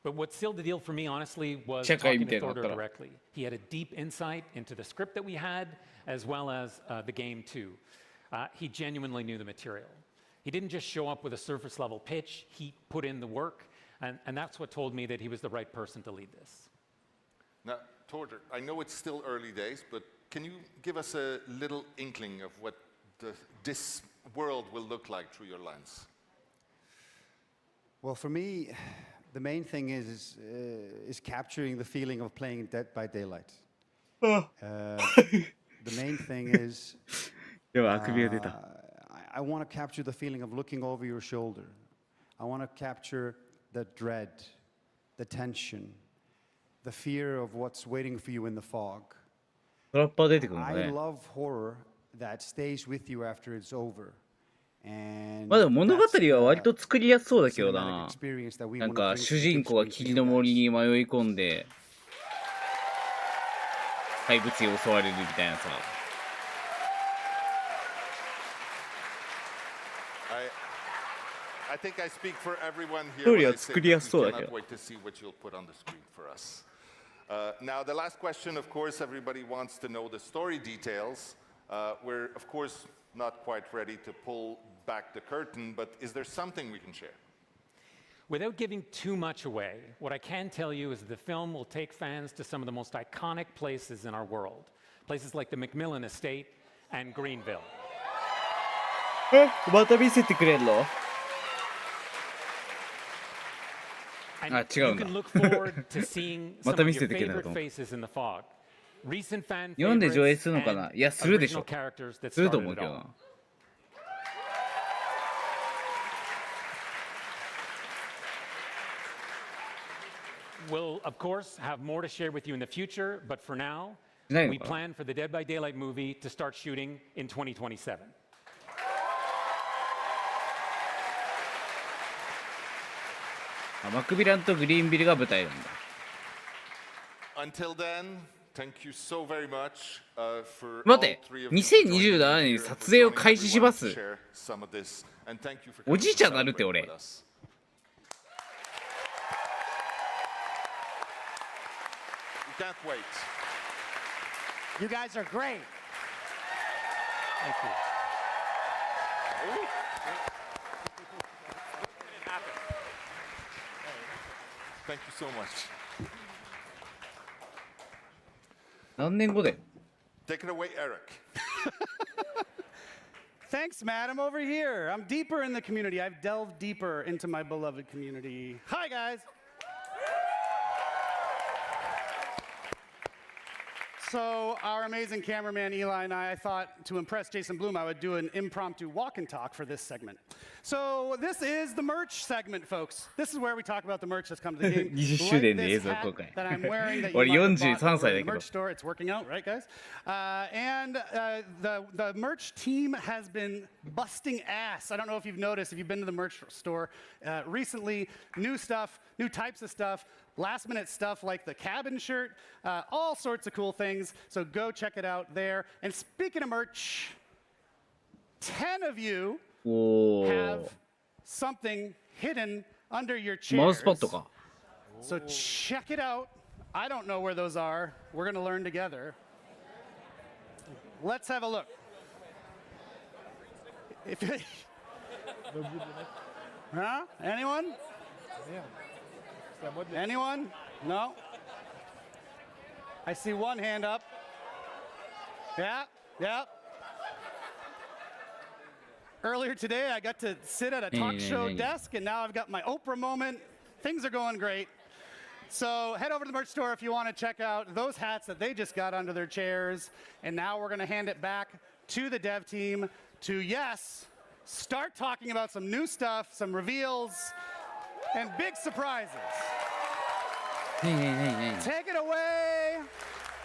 But what sealed the deal for me, honestly, was talking to Thorder directly. He had a deep insight into the script that we had, as well as the game too. He genuinely knew the material. He didn't just show up with a surface level pitch. He put in the work. And that's what told me that he was the right person to lead this. Now, Thorder, I know it's still early days, but can you give us a little inkling of what this world will look like through your lens? Well, for me, the main thing is capturing the feeling of playing Dead by Daylight. The main thing is I want to capture the feeling of looking over your shoulder. I want to capture the dread, the tension, the fear of what's waiting for you in the fog. I love horror that stays with you after it's over. まあでも物語は割と作りやすそうだけどな。なんか主人公が霧の森に迷い込んで怪物に襲われるみたいなさ。I think I speak for everyone here when I say that we cannot wait to see what you'll put on the screen for us. Now, the last question, of course, everybody wants to know the story details. We're, of course, not quite ready to pull back the curtain, but is there something we can share? Without giving too much away, what I can tell you is the film will take fans to some of the most iconic places in our world. Places like the Macmillan Estate and Greenville. また見せてくれんのAnd you can look forward to seeing some of your favorite faces in the fog. Recent fan favorites and original characters that started it all. We'll, of course, have more to share with you in the future, but for now, we plan for the Dead by Daylight movie to start shooting in 2027. Until then, thank you so very much for 待って、2027年に撮影を開始します。おじいちゃんになるって俺。Can't wait. You guys are great. Thank you. Thank you so much. 何年後で Take it away, Eric. Thanks, Matt. I'm over here. I'm deeper in the community. I've delved deeper into my beloved community. Hi, guys. So our amazing cameraman Eli and I thought to impress Jason Blum, I would do an impromptu walk and talk for this segment. So this is the merch segment, folks. This is where we talk about the merch that's come to the game. 20周年で映像公開。俺43歳だけど。Merch store, it's working out, right, guys? And the merch team has been busting ass. I don't know if you've noticed, if you've been to the merch store recently, new stuff, new types of stuff, last minute stuff like the cabin shirt, all sorts of cool things. So go check it out there. And speaking of merch, 10 of you have something hidden under your chairs. So check it out. I don't know where those are. We're going to learn together. Let's have a look. Huh? Anyone? Anyone? No? I see one hand up. Yeah, yeah. Earlier today, I got to sit at a talk show desk, and now I've got my Oprah moment. Things are going great. So head over to the merch store if you want to check out those hats that they just got under their chairs. And now we're going to hand it back to the dev team to, yes, start talking about some new stuff, some reveals, and big surprises. Take it away.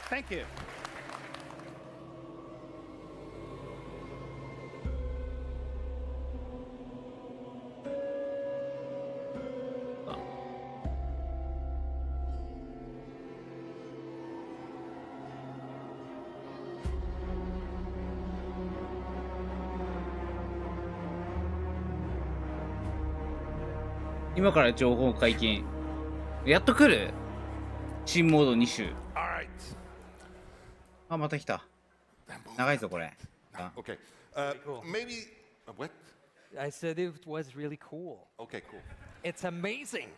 Thank you.今から情報解禁。やっと来る？新モード2周。あ、また来た。長いぞこれ。Okay. Maybe what? I said it was really cool. Okay, cool. It's amazing.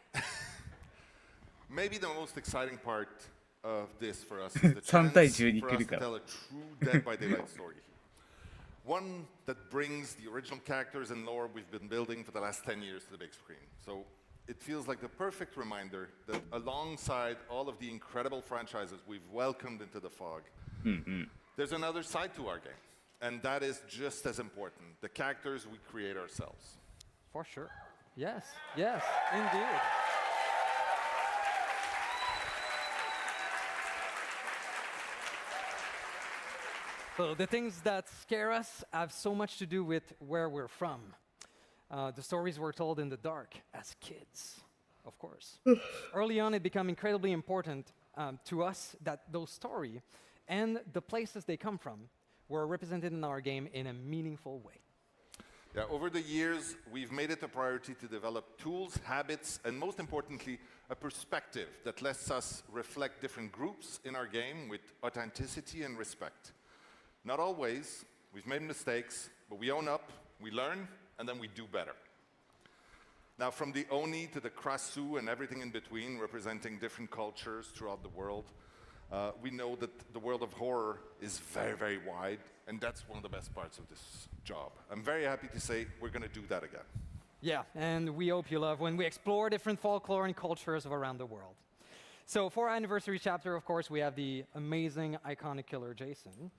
Maybe the most exciting part of this for us is the chance for us to tell a true Dead by Daylight story. One that brings the original characters and lore we've been building for the last 10 years to the big screen. So it feels like the perfect reminder that alongside all of the incredible franchises we've welcomed into the fog, there's another side to our game. And that is just as important, the characters we create ourselves. For sure. Yes, yes, indeed. So the things that scare us have so much to do with where we're from. The stories were told in the dark as kids, of course. Early on, it became incredibly important to us that those stories and the places they come from were represented in our game in a meaningful way. Yeah, over the years, we've made it a priority to develop tools, habits, and most importantly, a perspective that lets us reflect different groups in our game with authenticity and respect. Not always, we've made mistakes, but we own up, we learn, and then we do better. Now, from the Oni to the Krasu and everything in between, representing different cultures throughout the world, we know that the world of horror is very, very wide, and that's one of the best parts of this job. I'm very happy to say we're going to do that again. Yeah, and we hope you love when we explore different folklore and cultures of around the world. So for our anniversary chapter, of course, we have the amazing, iconic killer Jason.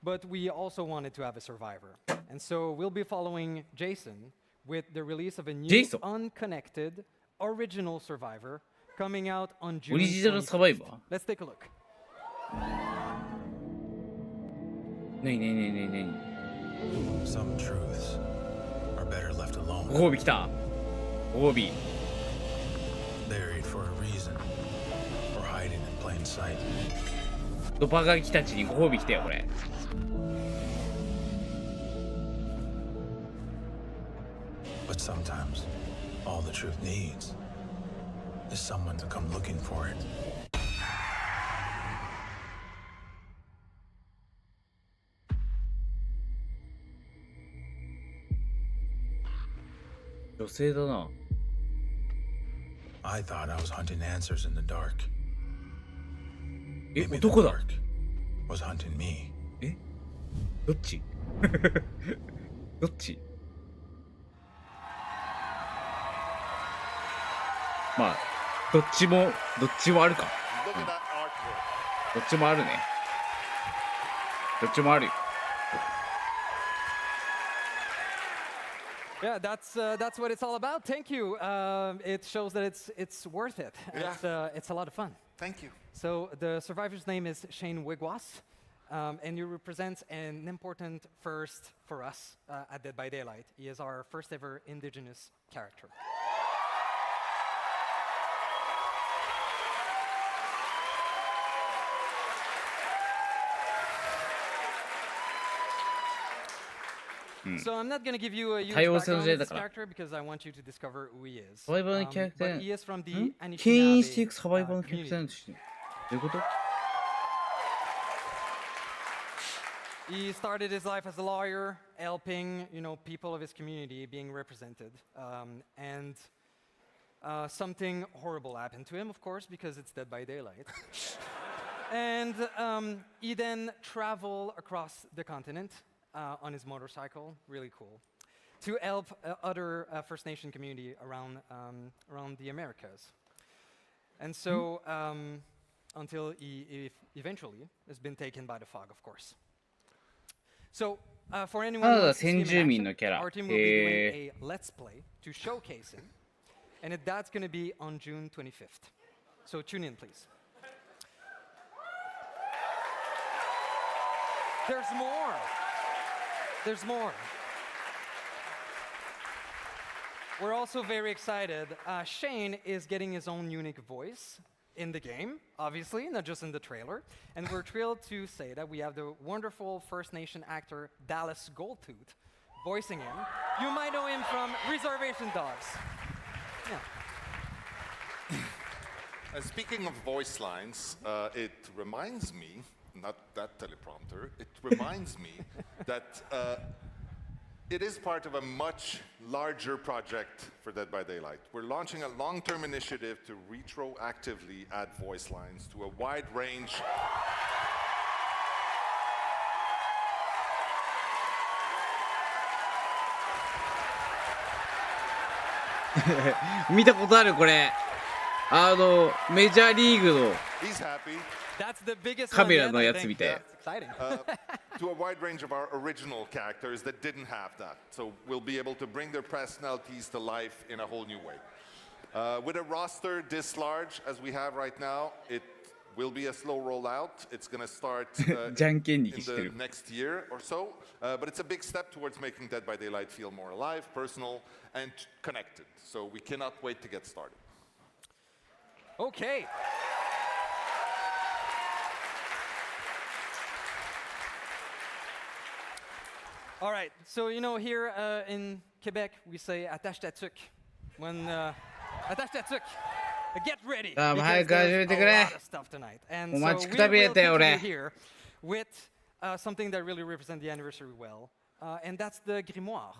But we also wanted to have a survivor. And so we'll be following Jason with the release of a new unconnected original survivor coming out on June 25th. Let's take a look. Some truths are better left alone. ご褒美来た。ご褒美。 Buried for a reason, or hiding in plain sight. ドパガキたちにご褒美来たよこれ。 But sometimes, all the truth needs is someone to come looking for it. I thought I was hunting answers in the dark. Maybe the dark was hunting me. どっちどっち？まあ、どっちもあるか。どっちもあるね。どっちもあるよ。Yeah, that's what it's all about. Thank you. It shows that it's worth it. Yeah. It's a lot of fun. Thank you. So the survivor's name is Shane Wigwas, and you represent an important first for us at Dead by Daylight. He is our first ever indigenous character. So I'm not going to give you a huge background on this character because I want you to discover who he is. But he is from the Anishinaabe community. He started his life as a lawyer, helping people of his community being represented, and something horrible happened to him, of course, because it's Dead by Daylight. And he then traveled across the continent. On his motorcycle, really cool, to help other First Nation community around the Americas. And so until he eventually has been taken by the fog, of course. So for anyone who wants to see him in action, our team will be doing a Let's Play to showcase him, and that's going to be on June 25th. So tune in, please. There's more. There's more. We're also very excited. Shane is getting his own unique voice in the game, obviously, not just in the trailer. And we're thrilled to say that we have the wonderful First Nation actor Dallas Goldtooth voicing him. You might know him from Reservation Dogs. Yeah. Speaking of voice lines, it reminds me, not that teleprompter, it reminds me that it is part of a much larger project for Dead by Daylight. We're launching a long-term initiative to retroactively add voice lines to a wide range. He's happy. That's the biggest カメラのやつみたい。To a wide range of our original characters that didn't have that. So we'll be able to bring their personalities to life in a whole new way. With a roster this large as we have right now, it will be a slow rollout. It's going to start in the next year or so. But it's a big step towards making Dead by Daylight feel more alive, personal, and connected. So we cannot wait to get started. Okay. All right, so here in Quebec we say attache ta tuque. When attache ta tuque, get ready. Because there's a lot of stuff tonight. And so we will continue here with something that really represents the anniversary well, and that's the grimoire.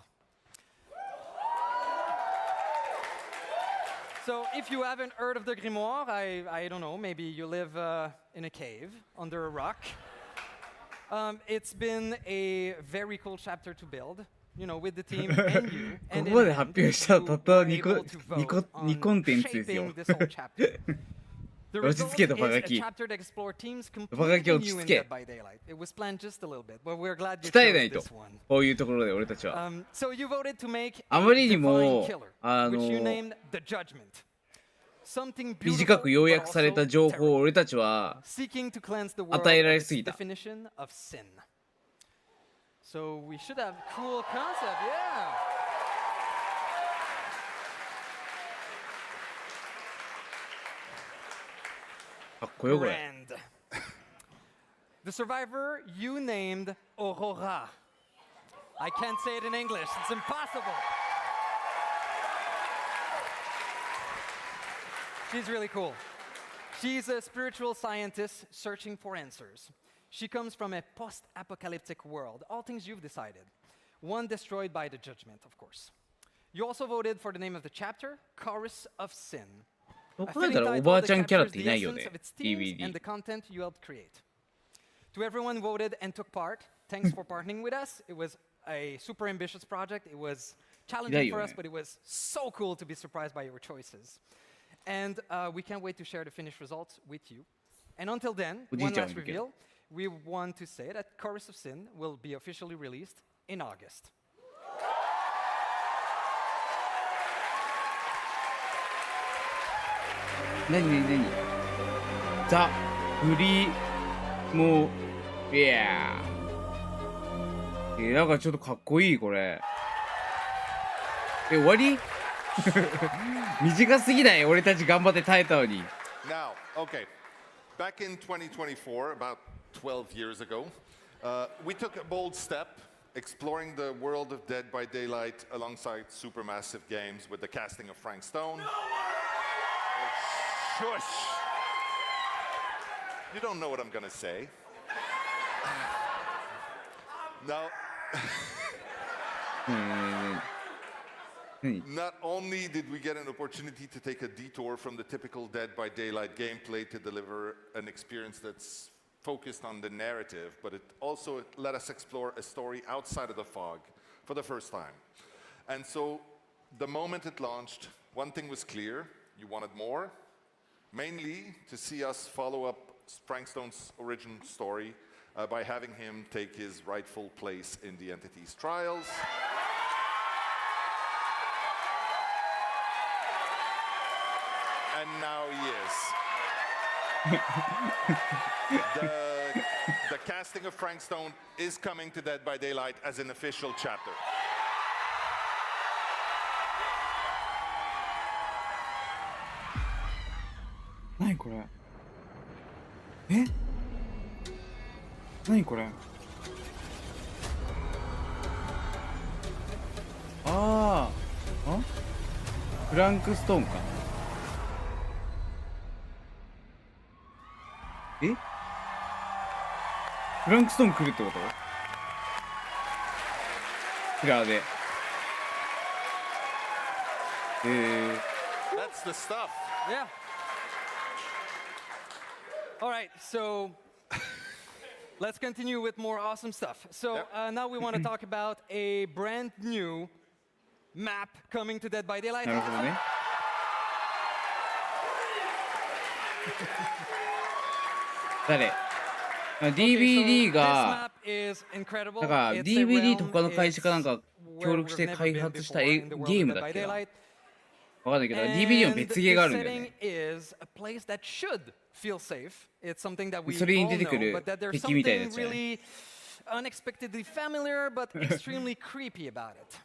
So if you haven't heard of the grimoire, I don't know, maybe you live in a cave under a rock. It's been a very cool chapter to build, with the team and you. And ここまで発表したらたった2コンテンツですよ。押し付けたバカキ。バカキを押し付け。鍛えないと。こういうところで俺たちは。あまりにも短く要約された情報を俺たちは与えられすぎた。かっこよこれ。The survivor you named Aurora. I can't say it in English. It's impossible. She's really cool. She's a spiritual scientist searching for answers. She comes from a post-apocalyptic world, all things you've decided. One destroyed by the judgment, of course. You also voted for the name of the chapter, Chorus of Sin. そう考えたらおばあちゃんキャラっていないよね、and the content you helped create. To everyone who voted and took part, thanks for partnering with us. It was a super ambitious project. It was challenging for us, but it was so cool to be surprised by your choices. And we can't wait to share the finished results with you. And until then, one last reveal. We want to say that Chorus of Sin will be officially released in August. 何ザ・フリーモーイヤー。なんかちょっとかっこいいこれ。終わり？短すぎない？俺たち頑張って耐えたのに。Now, okay. Back in 2024, about 12 years ago, we took a bold step exploring the world of Dead by Daylight alongside supermassive games with the casting of Frank Stone. Shush! You don't know what I'm gonna say. Now, not only did we get an opportunity to take a detour from the typical Dead by Daylight gameplay to deliver an experience that's focused on the narrative, but it also let us explore a story outside of the fog for the first time. And so, the moment it launched, one thing was clear: you wanted more. Mainly to see us follow up Frank Stone's origin story by having him take his rightful place in the entity's trials. And now he is. The casting of Frank Stone is coming to Dead by Daylight as an official chapter. 何これ？え？何これ？ああ、フランクストーンか。え？フランクストーン来るってこと？キラーで。That's the stuff. Yeah. All right, so let's continue with more awesome stuff. So now we want to talk about a brand new map coming to Dead by Daylight. なるほどね。誰？DVD が、だから DVD と他の会社かなんか協力して開発したゲームだっけな。わかんないけど、DVD の別ゲーがあるんだよね。それに出てくる敵みたいなやつじゃない。Unexpectedly familiar, but extremely creepy about it.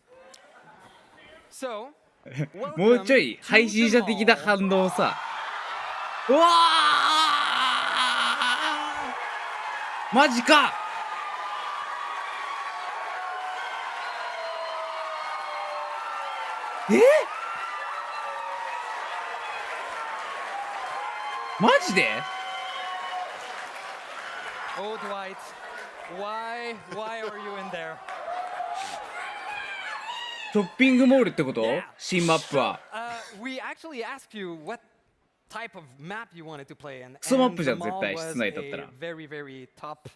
So, もうちょい配信者的な反応さ。うわー！マジか！マジで？ Oh, Dwight, why are you in there? ショッピングモールってこと？新マップは。We actually asked you what type of map you wanted to play in. クソマップじゃん絶対室内だったら。Very, very top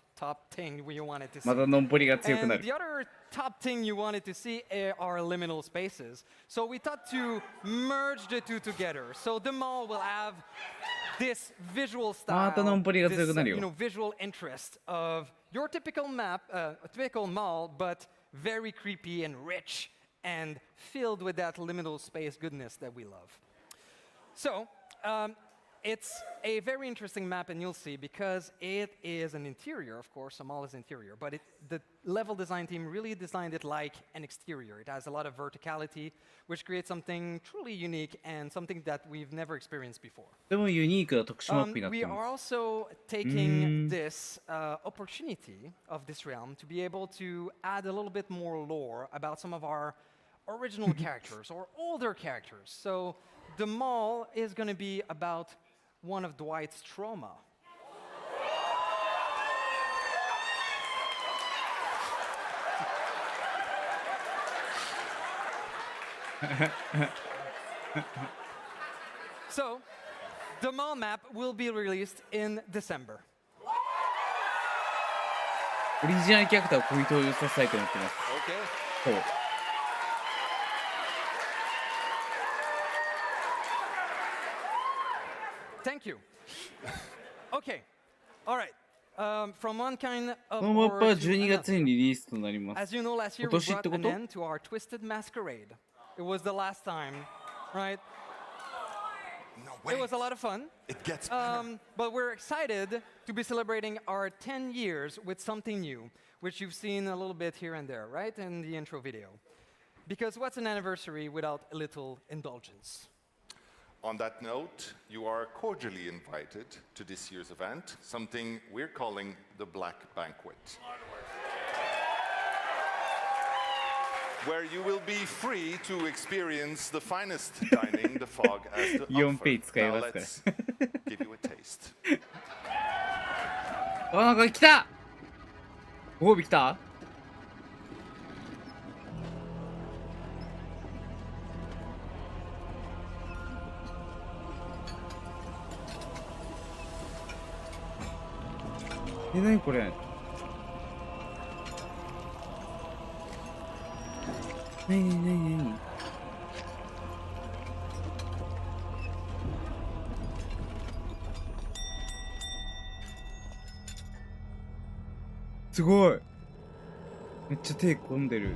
thing you wanted to see. またのんぽりが強くなる。 And the other top thing you wanted to see are liminal spaces. So we thought to merge the two together. So the mall will have this visual style, this visual interest of your typical map, a typical mall, but very creepy and rich and filled with that liminal space goodness that we love. So it's a very interesting map, and you'll see, because it is an interior, of course, a mall is interior, but the level design team really designed it like an exterior. It has a lot of verticality, which creates something truly unique and something that we've never experienced before. We are also taking this opportunity of this realm to be able to add a little bit more lore about some of our original characters or older characters. So the mall is going to be about one of Dwight's trauma. So, the mall map will be released in December. オリジナルキャラクターをこういう登場させたいと思ってます。ほう。Thank you. Okay. All right. From one kind こ of のマップは horror to 12月 another. にリリースとなります。 As you know, last year 今 we 年っ brought てこ an と？ end to our Twisted Masquerade. It was the last time, right? It was a lot of fun. It gets better. But we're excited to be celebrating our 10 years with something new, which you've seen a little bit here and there, right, in the intro video. Because what's an anniversary without a little indulgence? On that note, you are cordially invited to this year's event, something we're calling the Black Banquet, where you will be free to experience the finest dining the fog has to offer. Now let's give you a taste. あ、なんか来た。ご褒美来た。なにこれ。なに。すごい。めっちゃ手込んでる。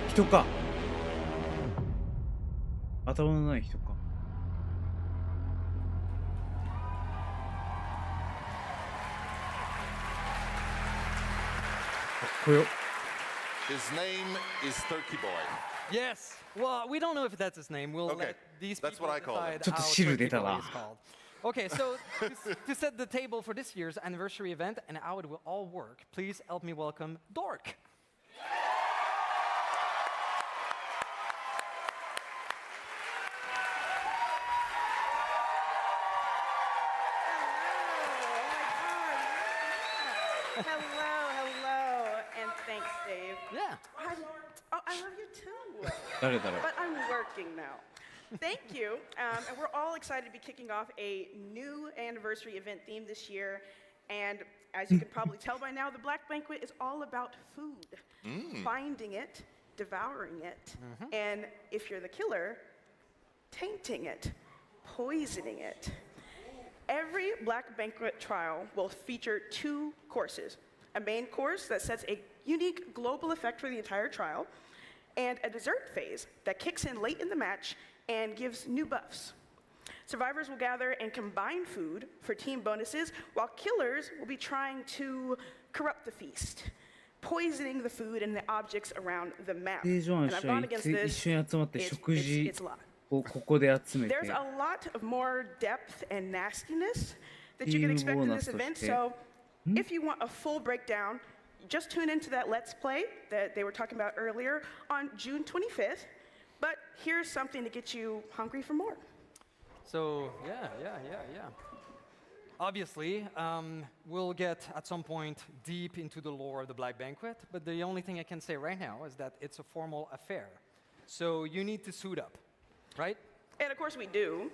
人か。頭のない人か。かっこよ。His name is Turkey Boy. Yes. Well, we don't know if that's his name. We'll let these That's people what I call decide him. ちょっと how 汁出 Turkey た Boy な。 is called. Okay, so to set the table for this year's anniversary event and how it will all work, please help me welcome Dork. Hello, and thanks, Dave. Yeah. I love you too. 誰だろう。 But I'm working now. Thank you. And we're all excited to be kicking off a new anniversary event theme this year. And as you can probably tell by now, the Black Banquet is all about food. Finding it, devouring it, and if you're the killer, tainting it, poisoning it. Every Black Banquet trial will feature 2 courses. A main course that sets a unique global effect for the entire trial, and a dessert phase that kicks in late in the match and gives new buffs. Survivors will gather and combine food for team bonuses, while killers will be trying to corrupt the feast, poisoning the food and the objects around the map. 定常 And 者 I've gone 一 against this. 緒に集まって It's- 食事 it's a lot. をここで集めて。 There's a lot of more depth and nastiness that you can expect in this event. So if you want a full breakdown, just tune into that Let's Play that they were talking about earlier on June 25th. But here's something to get you hungry for more. So, yeah. Obviously, we'll get at some point deep into the lore of the Black Banquet, but the only thing I can say right now is that it's a formal affair. So you need to suit up, right? And of course we do,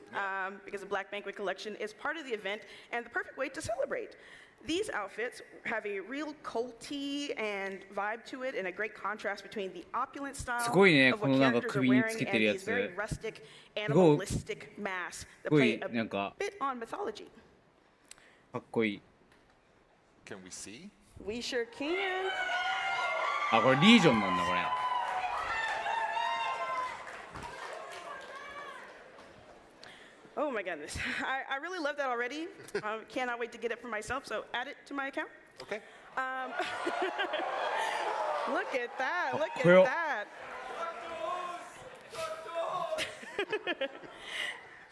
because the Black Banquet collection is part of the event and the perfect way to celebrate. These outfits have a real culty and vibe to it, and a great contrast between the opulent style すごいね、 of こ what のなんか characters are 首に wearing つけ and てるや these つ。 very rustic, すごい、 animalistic masks す that ごい play なんか a bit on mythology. かっこいい。 Can we see? We sure can. あ、これリージョンなんだこれ。 Oh my goodness. I really love that already. Cannot wait to get it for myself, so add it to my account. Okay. Look at that. Look at Well- that.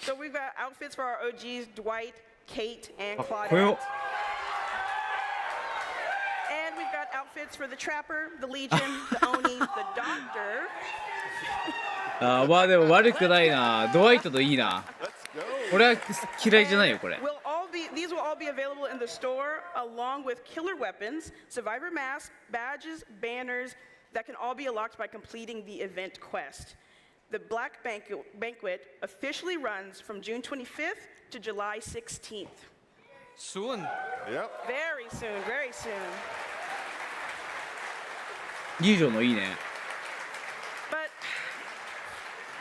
So we've got outfits for our OGs, Dwight, Kate, and Claudette. Well- And we've got outfits for the Trapper, the Legion, the Oni, the Doctor. あーまあでも悪くないな。ドワイトといいな。俺は嫌いじゃないよこれ。These will all be available in the store along with killer weapons, survivor masks, badges, banners that can all be unlocked by completing the event quest. The Black Banquet officially runs from June 25th to July 16th. Soon. Yep. Very soon, very soon. 友情のいいね。 But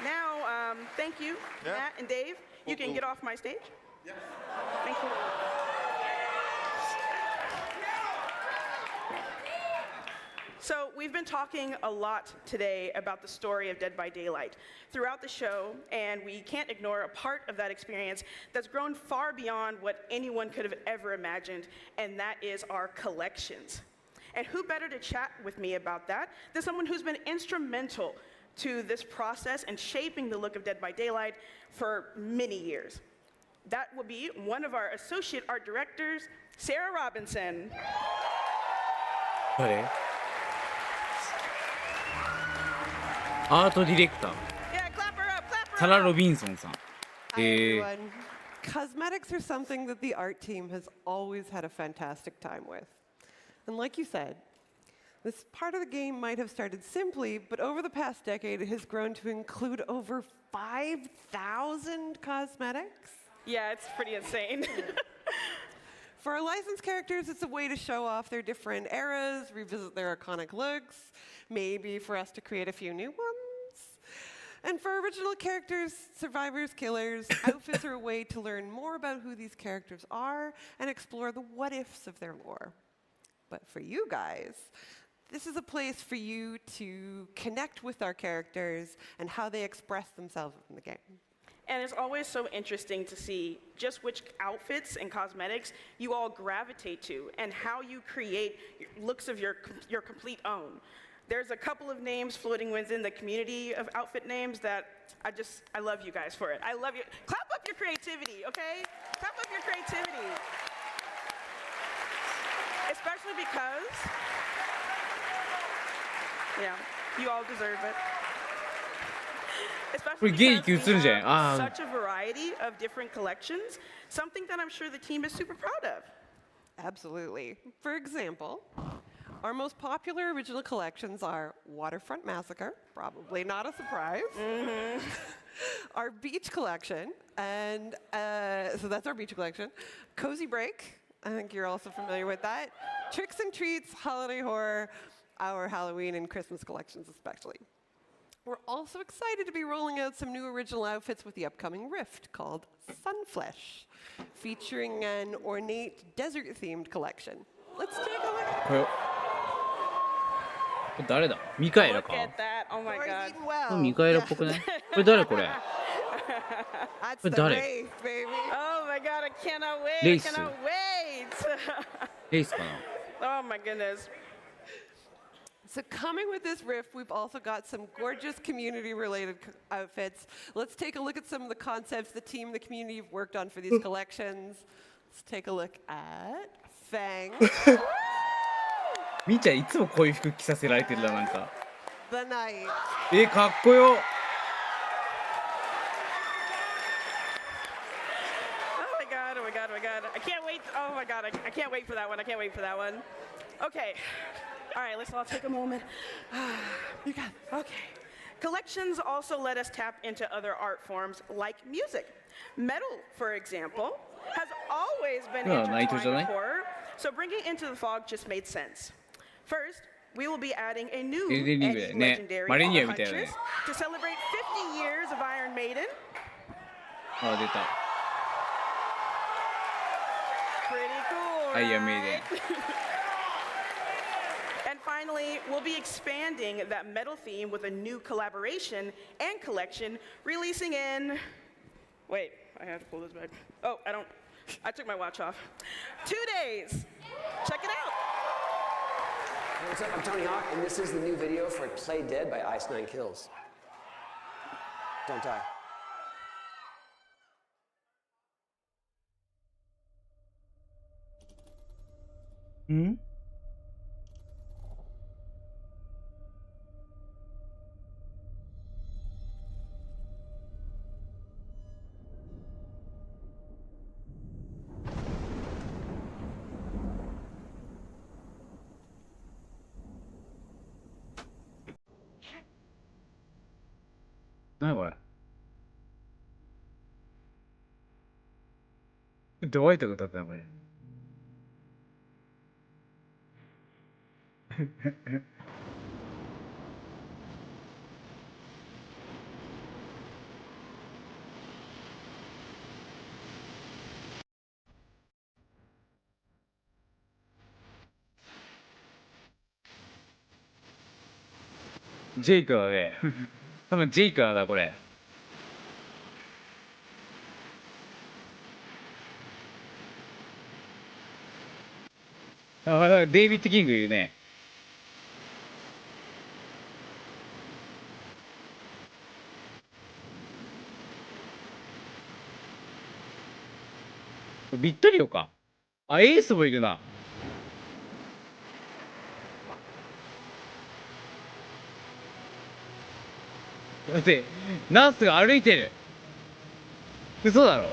now, thank you, Matt and Dave. You can get off my stage. Yeah. Thank you. So we've been talking a lot today about the story of Dead by Daylight throughout the show, and we can't ignore a part of that experience that's grown far beyond what anyone could have ever imagined, and that is our collections. And who better to chat with me about that than someone who's been instrumental to this process and shaping the look of Dead by Daylight for many years. That will be one of our associate art directors, Sarah Robinson. 誰？アートディレクター。サラ・ロビンソンさん。Hi, everyone. Cosmetics are something that the art team has always had a fantastic time with. And like you said, this part of the game might have started simply, but over the past decade, it has grown to include over 5,000 cosmetics. Yeah, it's pretty insane. For our licensed characters, it's a way to show off their different eras, revisit their iconic looks, maybe for us to create a few new ones. And for original characters, survivors, killers, outfits are a way to learn more about who these characters are and explore the what-ifs of their lore. But for you guys, this is a place for you to connect with our characters and how they express themselves in the game. And it's always so interesting to see just which outfits and cosmetics you all gravitate to and how you create looks of your complete own. There's a couple of names floating within the community of outfit names that I love you guys for it. I love you. Clap up your creativity, okay? Clap up your creativity. Especially because, yeah, you all deserve it. Especially because we have such a variety of different collections, something that I'm sure the team is super proud of. Absolutely. For example, our most popular original collections are Waterfront Massacre, probably not a surprise. Mm-hmm. Our beach collection, and so that's our beach collection. Cozy Break, I think you're also familiar with that. Tricks and Treats, Holiday Horror, our Halloween and Christmas collections especially. We're also excited to be rolling out some new original outfits with the upcoming Rift called Sunflesh, featuring an ornate desert-themed collection. Let's take a look. これ誰だ？ミカエラか。 Look at that. Oh my god. これミカエラっぽくない？これ誰これ？ That's これ the 誰？ Wraith, baby. Oh my god, I cannot wait. レ I イス。 cannot wait. レイスかな。 Oh my goodness. So coming with this Rift, we've also got some gorgeous community-related outfits. Let's take a look at some of the concepts the team and the community have worked on for these collections. Let's take a look at Fang. みーちゃんいつもこういう服着させられてるななんか。 The Knight. かっこよ。 Oh my god, oh my god, oh my god. I can't wait. Oh my god, I can't wait for that one. I can't wait for that one. Okay. All right, let's all take a moment. You got it. Okay. Collections also let us tap into other art forms like music. Metal, for example, has always been intertwined with horror, so bringing Into the Fog just made sense. First, we will be adding a new Eddie legendary Huntress to celebrate 50 years of Iron Maiden. あ、出た。 Pretty cool, Iron Maiden. And finally, we'll be expanding that metal theme with a new collaboration and collection releasing in, wait, I have to pull this back. Oh, I took my watch off. 2 days. Check it out. Hey, what's up? I'm Tony Hawk, and this is the new video for Play Dead by Ice 9 Kills. Don't die. Hmm? 何これ。どうやって歌ったのこれ。ジェイクだね。多分ジェイクだ、これ。あ、デイビッド・キングいるね。ビットリオか。あ、エースもいるな。だって、ナースが歩いてる。嘘だろ。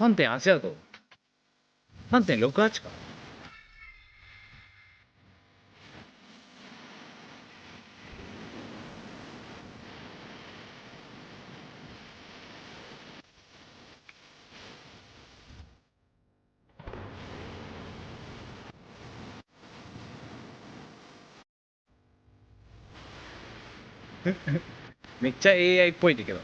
3.8だと。3.68か。めっちゃ AI っぽいんだけど。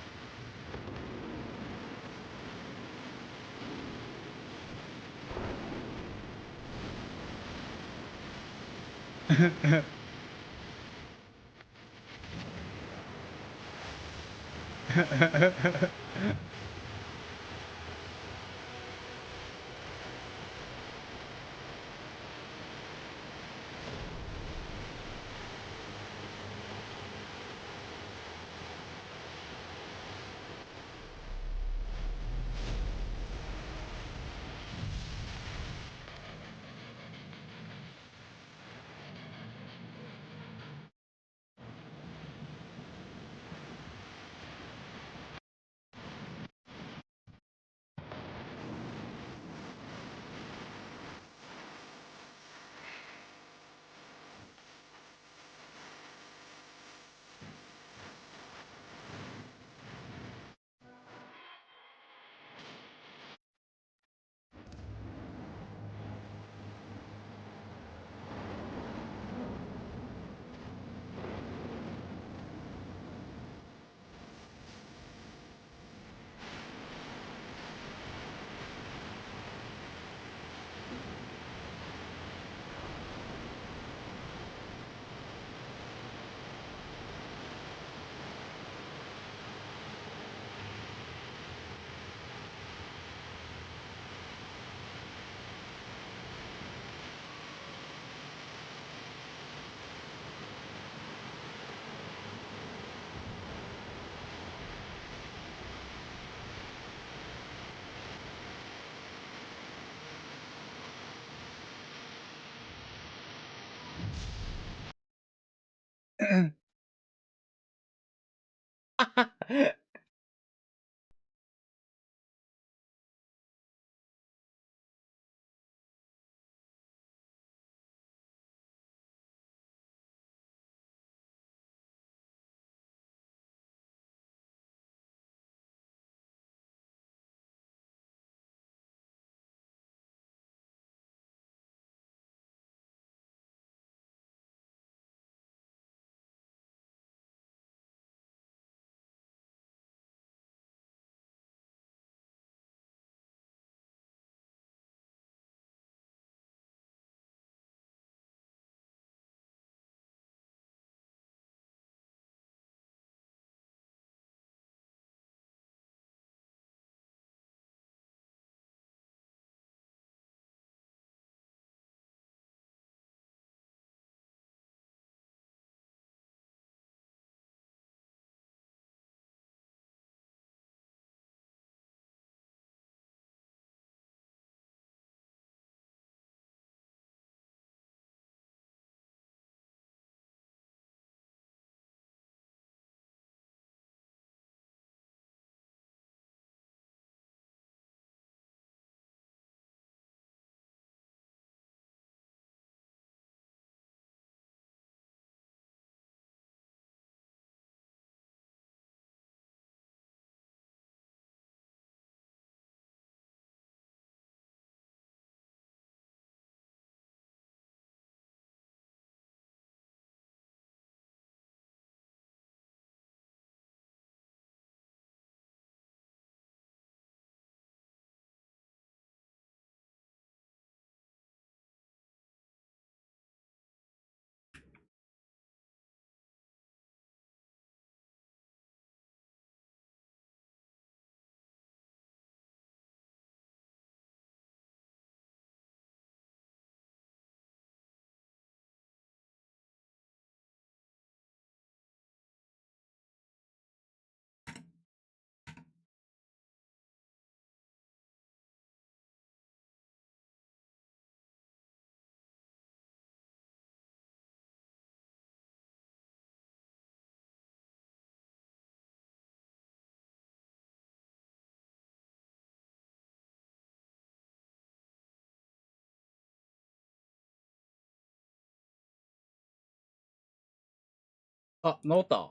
あ、治った。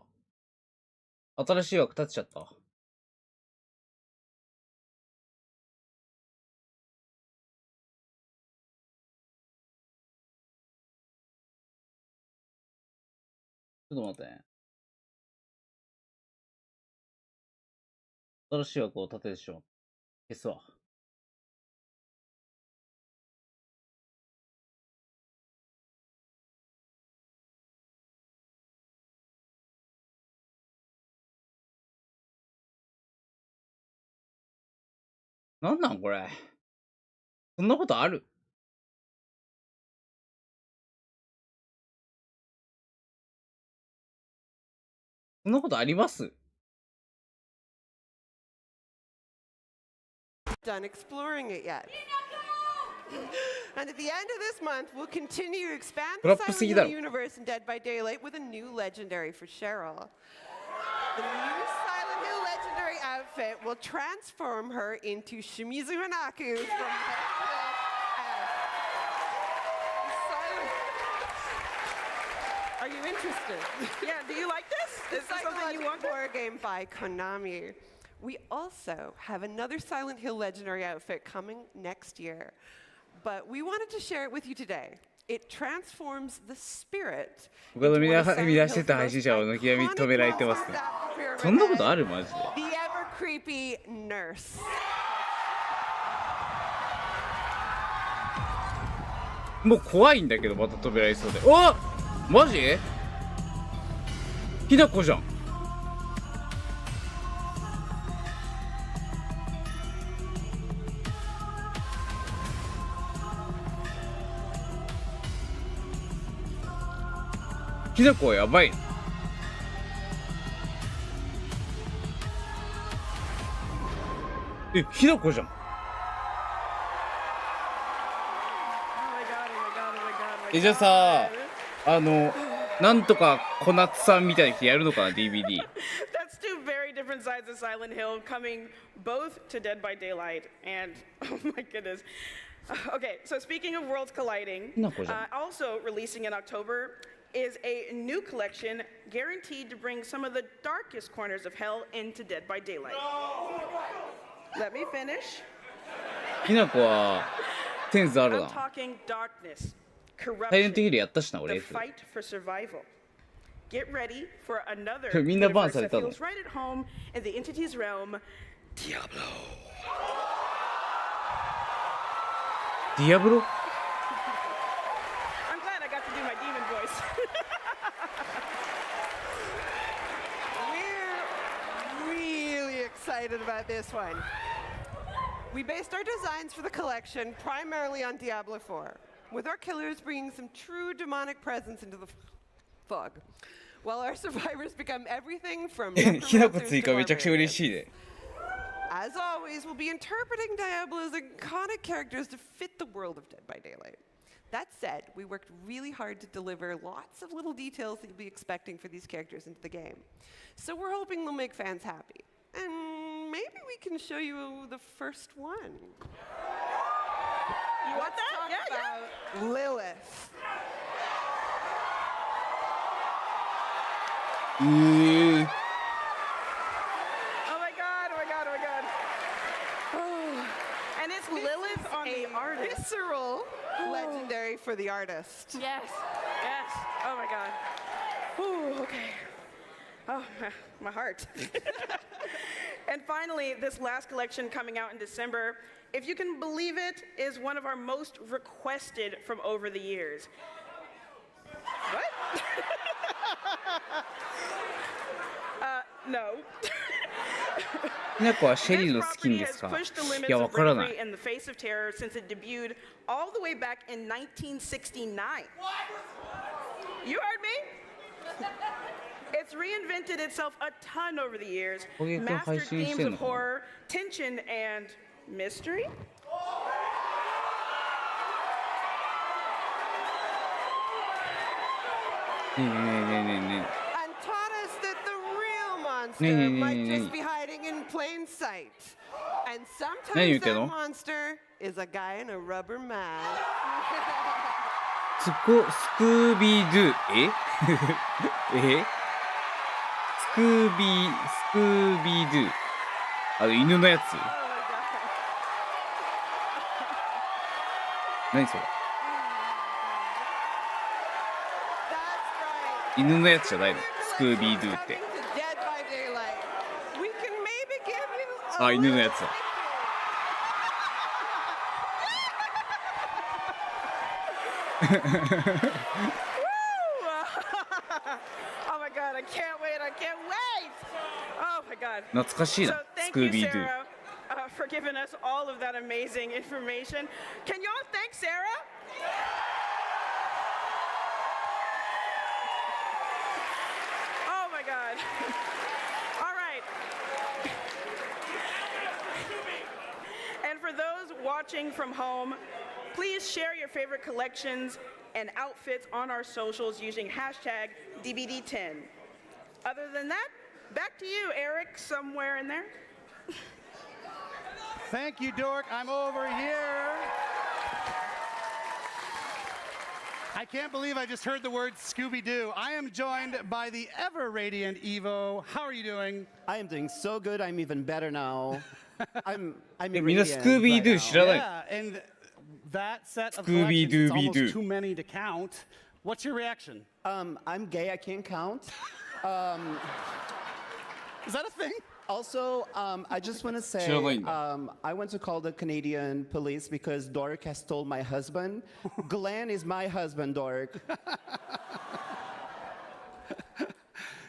新しい枠立てちゃった。ちょっと待ってね。新しい枠を立ててしまう。消すわ。なんなんこれ。そんなことある？そんなことあります？ Done exploring it yet. And at the end of this month, we'll continue to expand the Silent Hill universe in Dead by Daylight with a new legendary for Cheryl. The new Silent Hill legendary outfit will transform her into Shimizu Hanaku from Are you interested? Yeah, do you like this? Is this something you want? Horror game by Konami. We also have another Silent Hill legendary outfit coming next year, but we wanted to share it with you today. It transforms the spirit. 僕の見出してた配信者を抜き止められてますね。そんなことあるマジで。The ever creepy nurse. もう怖いんだけどまた止められそうで。おっマジ？ひなこじゃん。ひなこはやばい。え、ひなこじゃん。え、じゃあさ、なんとか小夏さんみたいな人やるのかな DVD。That's two very different sides of Silent Hill coming both to Dead by Daylight and oh my goodness. Okay, so speaking of worlds colliding, also releasing in October is a new collection guaranteed to bring some of the darkest corners of hell into Dead by Daylight. Let me finish. ひなこはセンスある I'm な。 talking darkness, サイレントヒ corruption, ルやったしな、俺。 the fight for survival. Get ready for another みんなバン universe され that たの。 feels right at home in the entity's realm, Diablo. ディアブロ？ I'm glad I got to do my demon voice. We're really excited about this one. We based our designs for the collection primarily on Diablo 4, with our killers bringing some true demonic presence into the fog, while our survivors become everything from ひなこ necromancers 追 to 加めちゃくちゃ嬉 barbarians. しいね。 As always, we'll be interpreting Diablo's iconic characters to fit the world of Dead by Daylight. That said, we worked really hard to deliver lots of little details that you'll be expecting for these characters into the game. So we're hoping they'll make fans happy. And maybe we can show you the first one. You want that? Yeah, yeah. Lilith. うー。 Oh my god, oh my god, oh my god. Oh. And it's Lilith on the artist. Visceral legendary for the artist. Yes, yes. Oh my god. Ooh, okay. Oh, my heart. And finally, this last collection coming out in December, if you can believe it, is one of our most requested from over the years. What? No. ひなこはシェリーのスキンですか？いや、わからない。 In the face of terror since it debuted all the way back in 1969. You heard me? It's reinvented itself a ton over the years, mastered themes of horror, tension, and mystery. And taught us that the real monster might just be hiding in plain sight. And sometimes that monster is a guy in a rubber mask. スクービードゥ。え？え？クービードゥ。犬のやつ。何それ。犬のやつじゃないの？スクービードゥって。あ、犬のやつだ。Oh my god, I can't wait, I can't wait! Oh my god. 懐かしいな、スクービードゥ。For giving us all of that amazing information. Can you all thank Sarah? Oh my god. All right. And for those watching from home, please share your favorite collections and outfits on our socials using hashtag DBD10. Other than that, back to you, Eric, somewhere in there. Thank you, Dork. I'm over here. I can't believe I just heard the word Scooby-Doo. I am joined by the ever-radiant Evo. How are you doing? I am doing so good. I'm even better now. I'm みんなスクービードゥ知らない。 Yeah, and that set of collections is almost too many to count. What's your reaction? I'm gay. I can't count. Is that a thing? Also, I just want to say, I went to call the Canadian police because Dork has stole my husband. Glenn is my husband, Dork.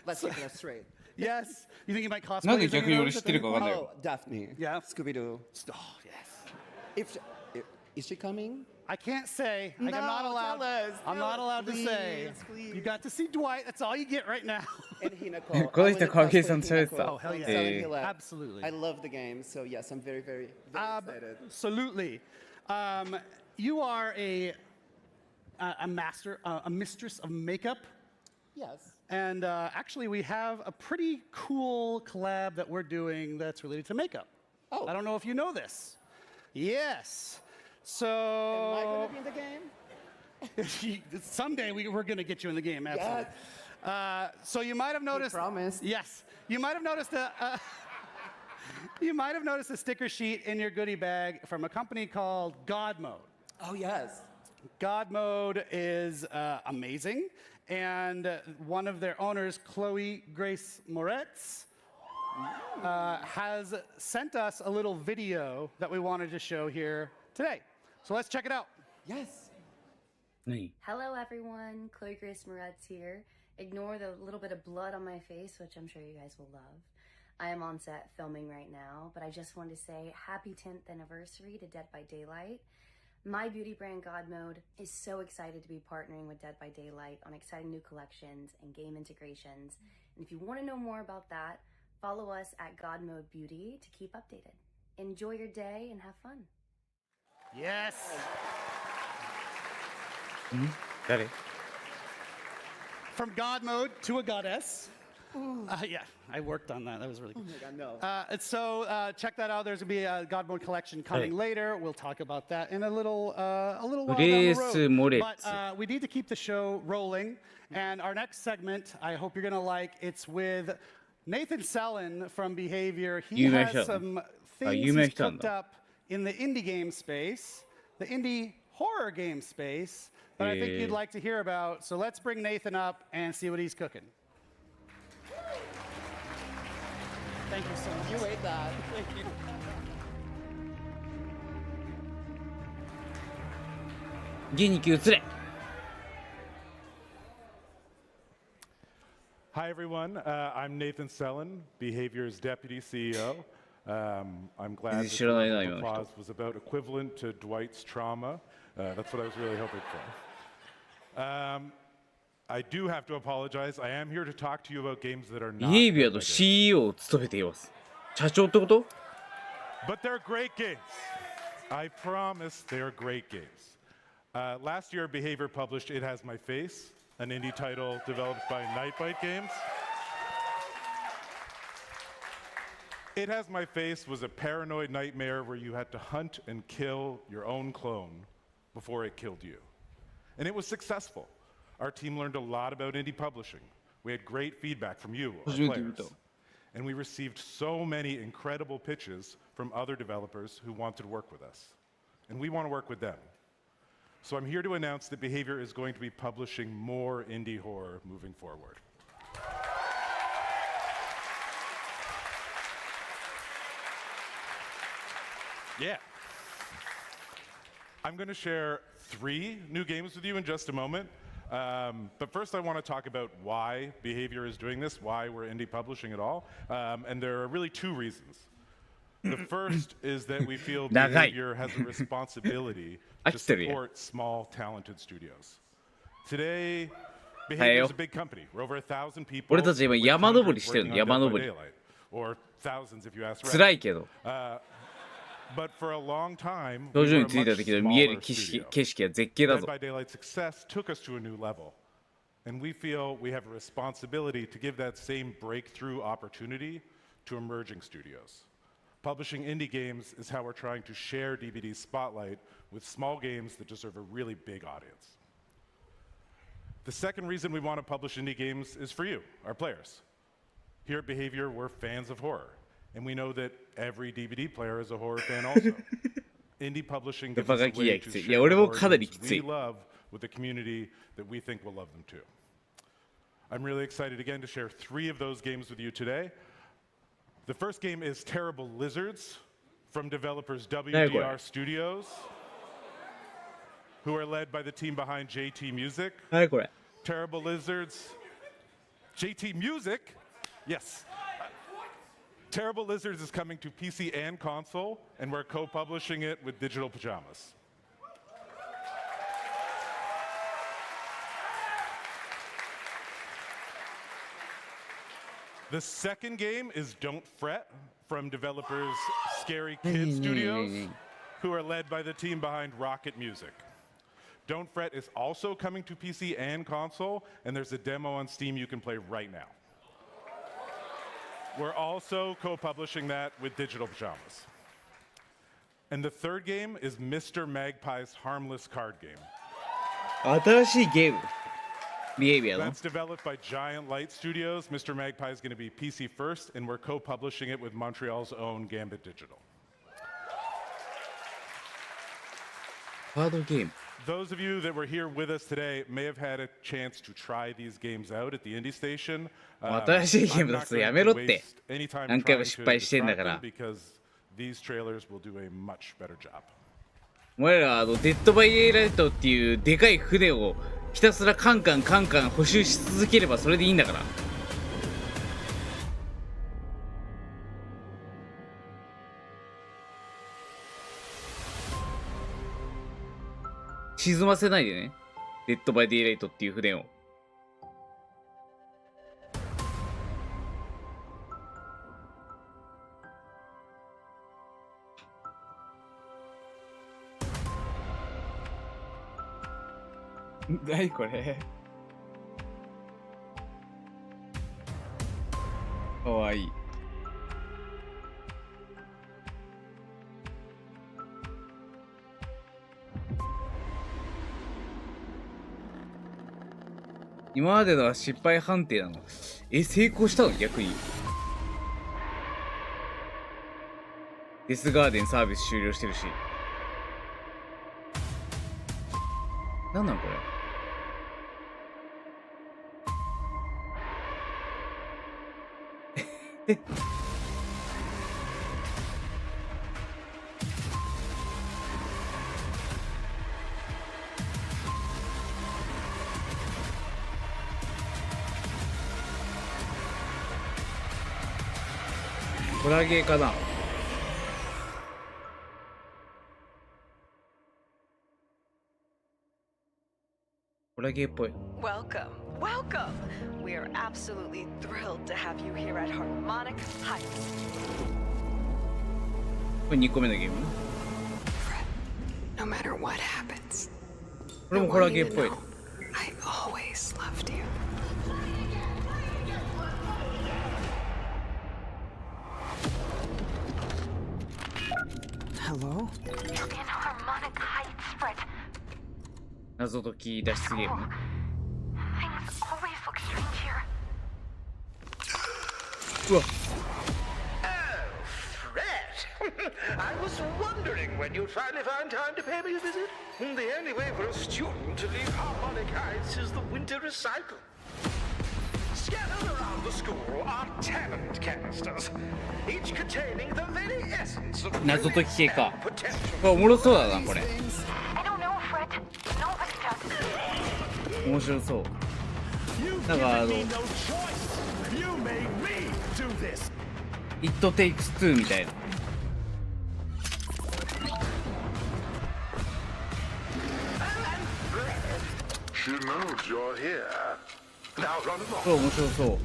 Let's get that straight. Yes. You think he might cosplay? なんで逆に俺知ってるかわかんないよ。 Oh, Daphne. Yeah. Scooby-Doo. Oh, yes. Is she coming? I can't say. No, I'm not allowed. tell us. I'm not allowed to say. Please. You got to see Dwight. That's all you get right now. And Hinako. この人川上さんと喋ってた。 Oh, hell yeah. Absolutely. I love the game, so yes, I'm very, very, very excited. Absolutely. You are a master, a mistress of makeup. Yes. And actually, we have a pretty cool collab that we're doing that's related to makeup. Oh. I don't know if you know this. Yes. So. Am I going to be in the game? Someday we're going to get you in the game, absolutely. Yes. So you might have noticed. Promise. Yes. You might have noticed you might have noticed a sticker sheet in your goodie bag from a company called God Mode. Oh, yes. God Mode is amazing. And one of their owners, Chloe Grace Moretz, has sent us a little video that we wanted to show here today. So let's check it out. Yes. Hello, everyone. Chloe Grace Moretz here. Ignore the little bit of blood on my face, which I'm sure you guys will love. I am on set filming right now, but I just wanted to say happy 10th anniversary to Dead by Daylight. My beauty brand God Mode is so excited to be partnering with Dead by Daylight on exciting new collections and game integrations. And if you want to know more about that, follow us at God Mode Beauty to keep updated. Enjoy your day and have fun. Yes. Got it. From God Mode to a goddess. Yeah, I worked on that. That was really good. Oh my God, no. So check that out. There's gonna be a God Mode collection coming later. We'll talk about that in a little while down the road. But we need to keep the show rolling. And our next segment, I hope you're gonna like. It's with Nathan Sellin from Behavior. He has some things he's cooked up in the indie game space, the indie horror game space, that I think you'd like to hear about. So let's bring Nathan up and see what he's cooking. Thank you so much. You ate that. Thank you. Hi, everyone. I'm Nathan Sellin, Behavior's Deputy CEO. I'm glad that the round of applause was about equivalent to Dwight's trauma. That's what I was really hoping for. I do have to apologize. I am here to talk to you about games that are not. Behavior の CEO を務めています。社長ってこと？ But they're great games. I promise they're great games. Last year, Behavior published It Has My Face, an indie title developed by Nightbite Games. It Has My Face was a paranoid nightmare where you had to hunt and kill your own clone before it killed you. And it was successful. Our team learned a lot about indie publishing. We had great feedback from you, our players. And we received so many incredible pitches from other developers who wanted to work with us. And we want to work with them. So I'm here to announce that Behavior is going to be publishing more indie horror moving forward. Yeah. I'm going to share 3 new games with you in just a moment. But first, I want to talk about why Behavior is doing this, why we're indie publishing at all. And there are really 2 reasons. The first is that we feel Behavior has a responsibility to support small, talented studios. Today, Behavior is a big company. We're over 1,000 people. Or thousands if you ask right. But for a long time, we were a much smaller studio. Dead by Daylight's success took us to a new level. And we feel we have a responsibility to give that same breakthrough opportunity to emerging studios. Publishing indie games is how we're trying to share DVD's spotlight with small games that deserve a really big audience. The second reason we want to publish indie games is for you, our players. Here at Behavior, we're fans of horror. And we know that every DVD player is a horror fan also. Indie publishing gives us a way to share horror games we love with a community that we think will love them too. I'm really excited again to share 3 of those games with you today. The first game is Terrible Lizards from developers WDR Studios, who are led by the team behind JT Music. Terrible Lizards. JT Music? Yes. Terrible Lizards is coming to PC and console, and we're co-publishing it with Digital Pajamas. The second game is Don't Fret from developers Scary Kid Studios, who are led by the team behind Rocket Music. Don't Fret is also coming to PC and console, and there's a demo on Steam you can play right now. We're also co-publishing that with Digital Pajamas. And the third game is Mr. Magpie's Harmless Card Game. 新しいゲーム。Behavior. That's developed by Giant Light Studios. Mr. Magpie is going to be PC first, and we're co-publishing it with Montreal's own Gambit Digital. Card game. Those of you that were here with us today may have had a chance to try these games out at the Indie Station. 新しいゲームだとやめろって。何回も失敗してんだから。Because these trailers will do a much better job. お前らデッドバイデイライトっていうでかい船をひたすらカンカン補修し続ければそれでいいんだから。沈ませないでね。デッドバイデイライトっていう船を。何これ。かわいい。今までのは失敗判定なの。成功したの逆に。デスガーデンサービス終了してるし。なんなんこれ。ホラーゲーかな。ホラーゲーっぽい。Welcome, welcome. We are absolutely thrilled to have you here at Harmonic Heights. これ2個目のゲーム。No matter what happens. これもホラーゲーっぽい。I always loved you. Hello? You're in Harmonic Heights, Fred. 謎解き脱出ゲーム。Things always look strange here. うわ I was wondering when you'd finally find time to pay me a visit. The only way for a student to leave harmonic heights is the winter recital. Scattered around the school are talent canisters, each containing the very essence of 謎解き系か。おもろそうだなこれ。 I don't know, Fred. Nobody does. 面白そう。なんかIt Takes Two みたいな。She knows you're here. Now run along. これ面白そう。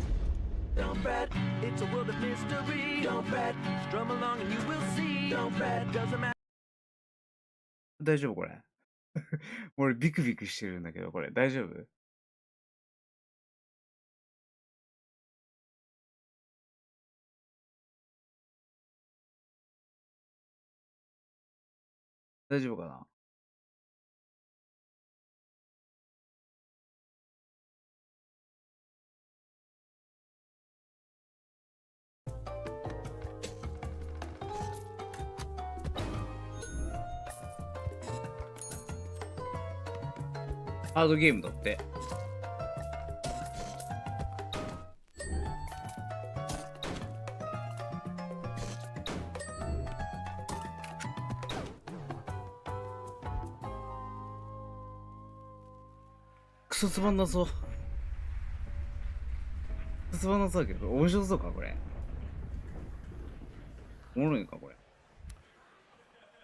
Don't fret, it's a world of mystery. Don't fret, strum along and you will see. Don't fret, doesn't matter. 大丈夫これ？俺ビクビクしてるんだけどこれ大丈夫？大丈夫かな？ハードゲームだって。クソつまんなそう。つまんなそうだけど面白そうかこれ。おもろいのかこれ。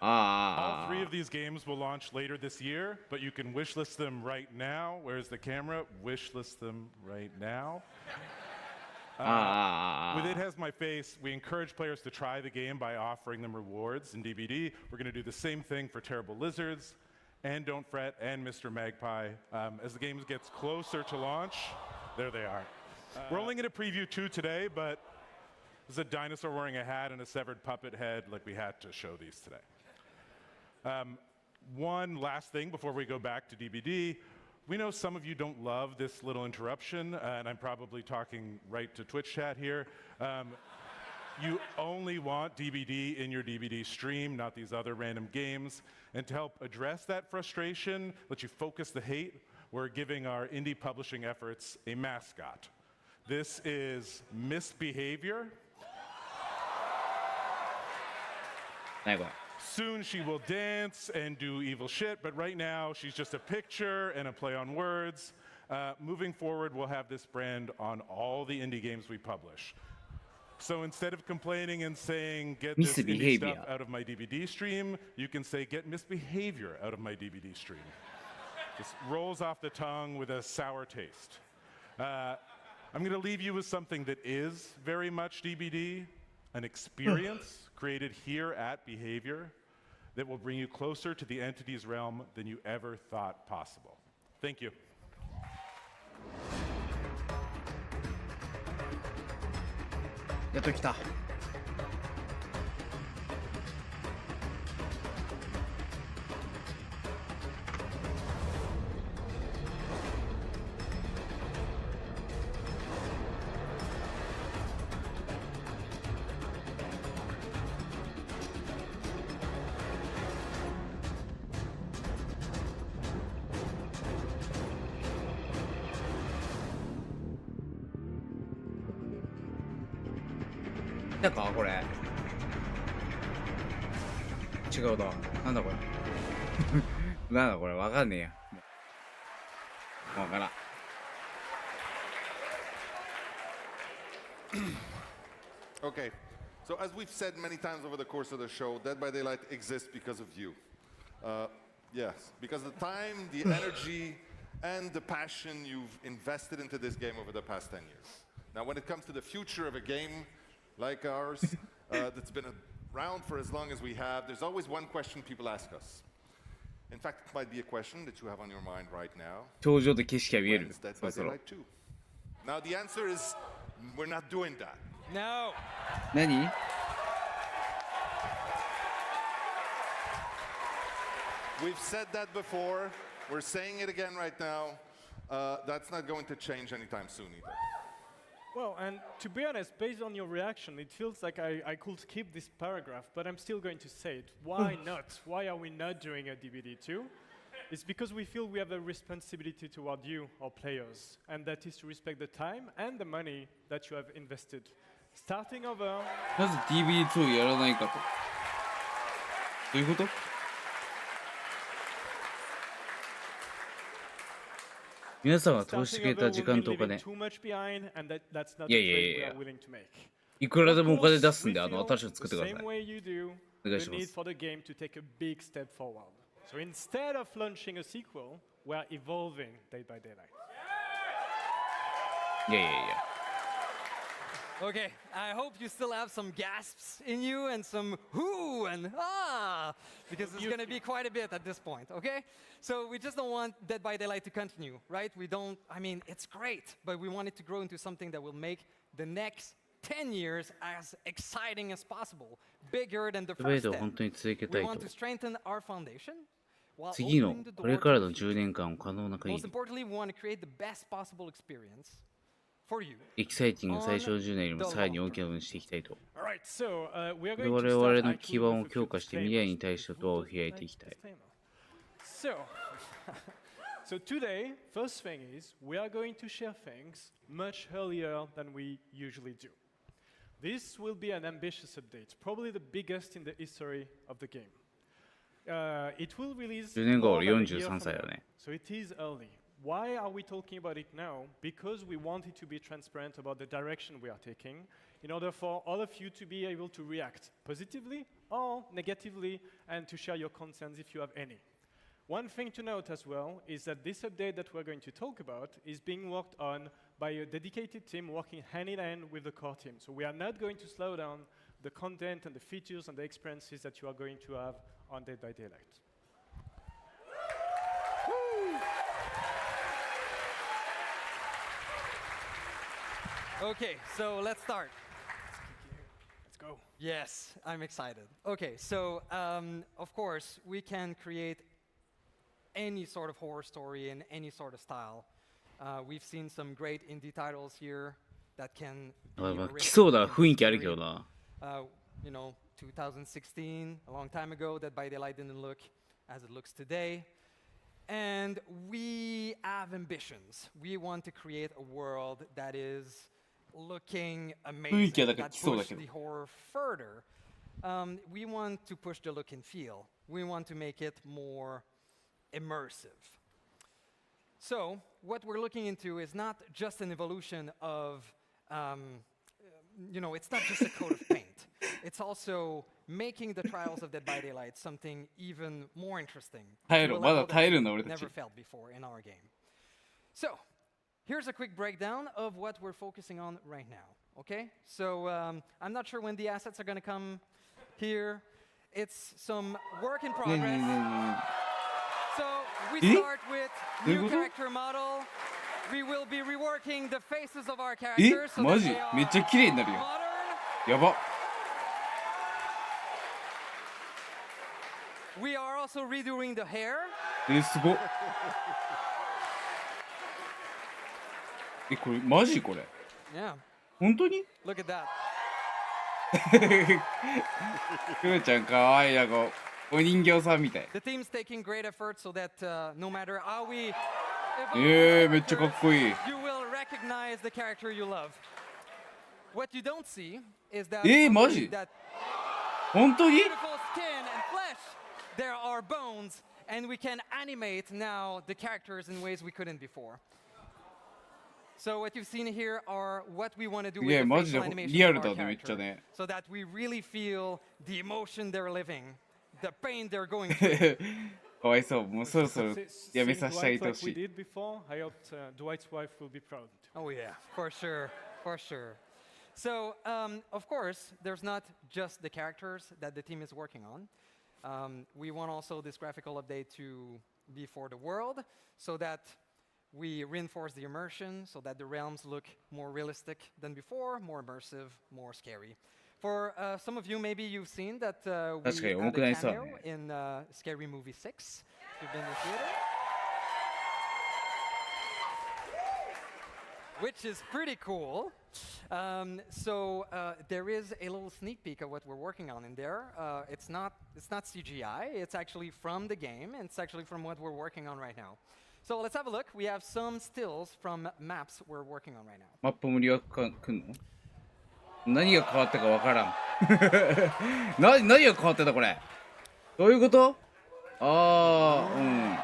All three of these games will launch later this year, but you can wishlist them right now. Where's the camera? Wishlist them right now. With It Has My Face, we encourage players to try the game by offering them rewards in DVD. We're going to do the same thing for Terrible Lizards, and Don't Fret, and Mr. Magpie. As the game gets closer to launch, there they are. We're only going to preview 2 today, but there's a dinosaur wearing a hat and a severed puppet head. Like, we had to show these today. One last thing before we go back to DVD. We know some of you don't love this little interruption, and I'm probably talking right to Twitch chat here. You only want DVD in your DVD stream, not these other random games. And to help address that frustration, let you focus the hate, we're giving our indie publishing efforts a mascot. This is Misbehavior. Soon she will dance and do evil shit, but right now she's just a picture and a play on words. Moving forward, we'll have this brand on all the indie games we publish. So instead of complaining and saying, get this indie stuff out of my DVD stream, you can say, get misbehavior out of my DVD stream. Just rolls off the tongue with a sour taste. I'm going to leave you with something that is very much DVD, an experience created here at Behavior that will bring you closer to the entity's realm than you ever thought possible. Thank you. やっと来た。なんかこれ違うな。なんだこれなんだこれわかんねえや。わからん。Okay, so as we've said many times over the course of the show, Dead by Daylight exists because of you. Yes, because the time, the energy, and the passion you've invested into this game over the past 10 years. Now, when it comes to the future of a game like ours, that's been around for as long as we have, there's always one question people ask us. In fact, it might be a question that you have on your mind right now. 頂上で景色が見える。 Dead by Daylight 2. Now, the answer is, we're not doing that. No. 何？ We've said that before. We're saying it again right now. That's not going to change anytime soon either. Well, and to be honest, based on your reaction, it feels like I could skip this paragraph, but I'm still going to say it. Why not? Why are we not doing a DBD2? It's because we feel we have a responsibility toward you, our players, and that is to respect the time and the money that you have invested. Starting over. なぜ DBD2 やらないかと。どういうこと？皆さんが投資してくれた時間とお金。いやいやいや。いくらでもお金出すんで、新しいの作ってください。お願いします。So instead of launching a sequel, we're evolving Dead by Daylight. Yeah. Okay, I hope you still have some gasps in you and some whoo and ah, because it's going to be quite a bit at this point, okay? So we just don't want Dead by Daylight to continue, right? I mean, it's great, but we want it to grow into something that will make the next 10 years as exciting as possible, bigger than the first 10. We want to strengthen our foundation. 次のこれからの10年間を可能な限り Most importantly, we want to create the best possible experience for you. エキサイティング最初の10年よりもさらに大きなものにしていきたいと。Alright, so we are 我 going to 々 start の基盤を強化して未来に対してドアを開いていきたい。So today, first thing is we are going to share things much earlier than we usually do. This will be an ambitious update, probably the biggest in the history of the game. It will release 10年後 more than a year 43 from 歳 now, だね。 so it is early. Why are we talking about it now? Because we wanted to be transparent about the direction we are taking in order for all of you to be able to react positively or negatively and to share your concerns if you have any. One thing to note as well is that this update that we're going to talk about is being worked on by a dedicated team working hand in hand with the core team. So we are not going to slow down the content and the features and the experiences that you are going to have on Dead by Daylight. Okay, so let's start. Let's go. Yes, I'm excited. Okay, so of course, we can create any sort of horror story in any sort of style. We've seen some great indie titles here that can be 来そうな雰囲気あるけどな。you know, 2016, a long time ago, Dead by Daylight didn't look as it looks today. And we have ambitions. We want to create a world that is looking amazing, that pushes the horror further. We want to push the look and feel. We want to make it more immersive. So what we're looking into is not just an evolution of, you know, it's not just a coat of paint. It's also making the trials of Dead by Daylight something even more interesting. Never felt before in our game. So here's a quick breakdown of what we're focusing on right now. Okay? So I'm not sure when the assets are going to come here. It's some work in progress. So we start with new character model. We will be reworking the faces of our characters. So that they are めっちゃ綺麗になるよ。やば。 We are also redoing the hair. すごっ。これマジこれ。Yeah. 本当に？ Look at that. クロちゃんかわいいなこうお人形さんみたい。 The team's taking great effort so that no matter how we めっちゃかっこいい。 you will recognize the character you love. What you don't see is that マジ？本当に？ beautiful skin and flesh. There are bones, and we can animate now the characters in ways we couldn't before. So what you've seen here are what we want to do with the facial animation of our character, so that we really feel the emotion they're living, the pain they're going through. かわいそう。もうそろそろやめさせてあげてほしい。 I hope Dwight's wife will be proud. Oh yeah, for sure, for sure. So of course, there's not just the characters that the team is working on. We want also this graphical update to be for the world, so that we reinforce the immersion, so that the realms look more realistic than before, more immersive, more scary. For some of you, maybe you've seen that we had a cameo in Scary Movie 6. You've been in the theater. which is pretty cool. There is a little sneak peek of what we're working on in there. It's not CGI. It's actually from the game, and it's actually from what we're working on right now. So let's have a look. We have some stills from maps we're working on right now. マップ無料化くんの？何が変わったかわからん。何が変わってたこれ？どういうこと？ああ、うん。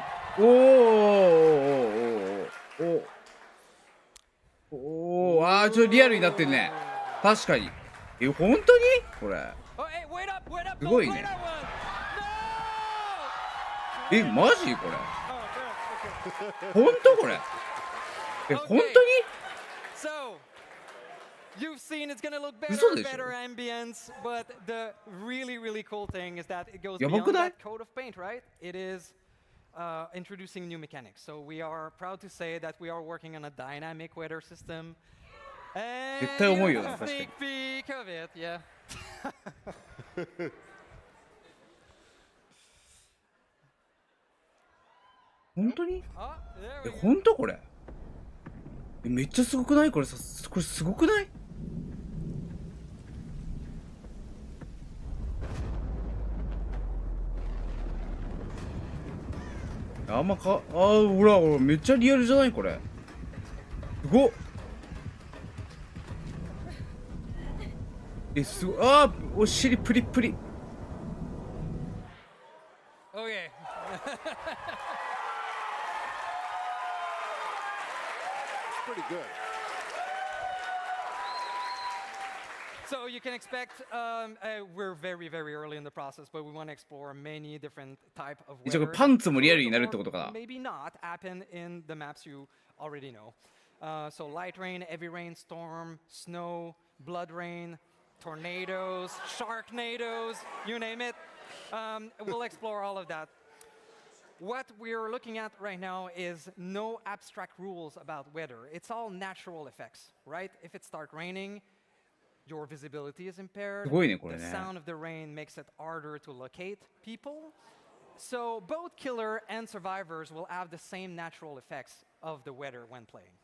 おー、あー、ちょっとリアルになってるね。確かに。本当にこれ。すごいね。マジこれ。本当これ。本当に？You've seen it's gonna look better ambience, but the really cool thing is that it goes beyond that coat of paint, right? It is introducing new mechanics. So we are proud to say that we are working on a dynamic weather system. And a sneak peek of it, yeah. 本当に？本当これ？めっちゃすごくない？これすごくない？ほらめっちゃリアルじゃないこれ。すごっ。すごい。お尻プリプリ。Okay. It's pretty good. So you can expect, we're very early in the process, but we want to explore many different type of weather. パンツもリアルになるってことかな。 Maybe not happen in the maps you already know. So light rain, heavy rainstorm, snow, blood rain, tornadoes, sharknadoes, you name it. We'll explore all of that. What we're looking at right now is no abstract rules about weather. It's all natural effects, right? If it starts raining, your visibility is impaired. The sound of the rain makes it harder to locate people. So both killer and survivors will have the same natural effects of the weather when playing.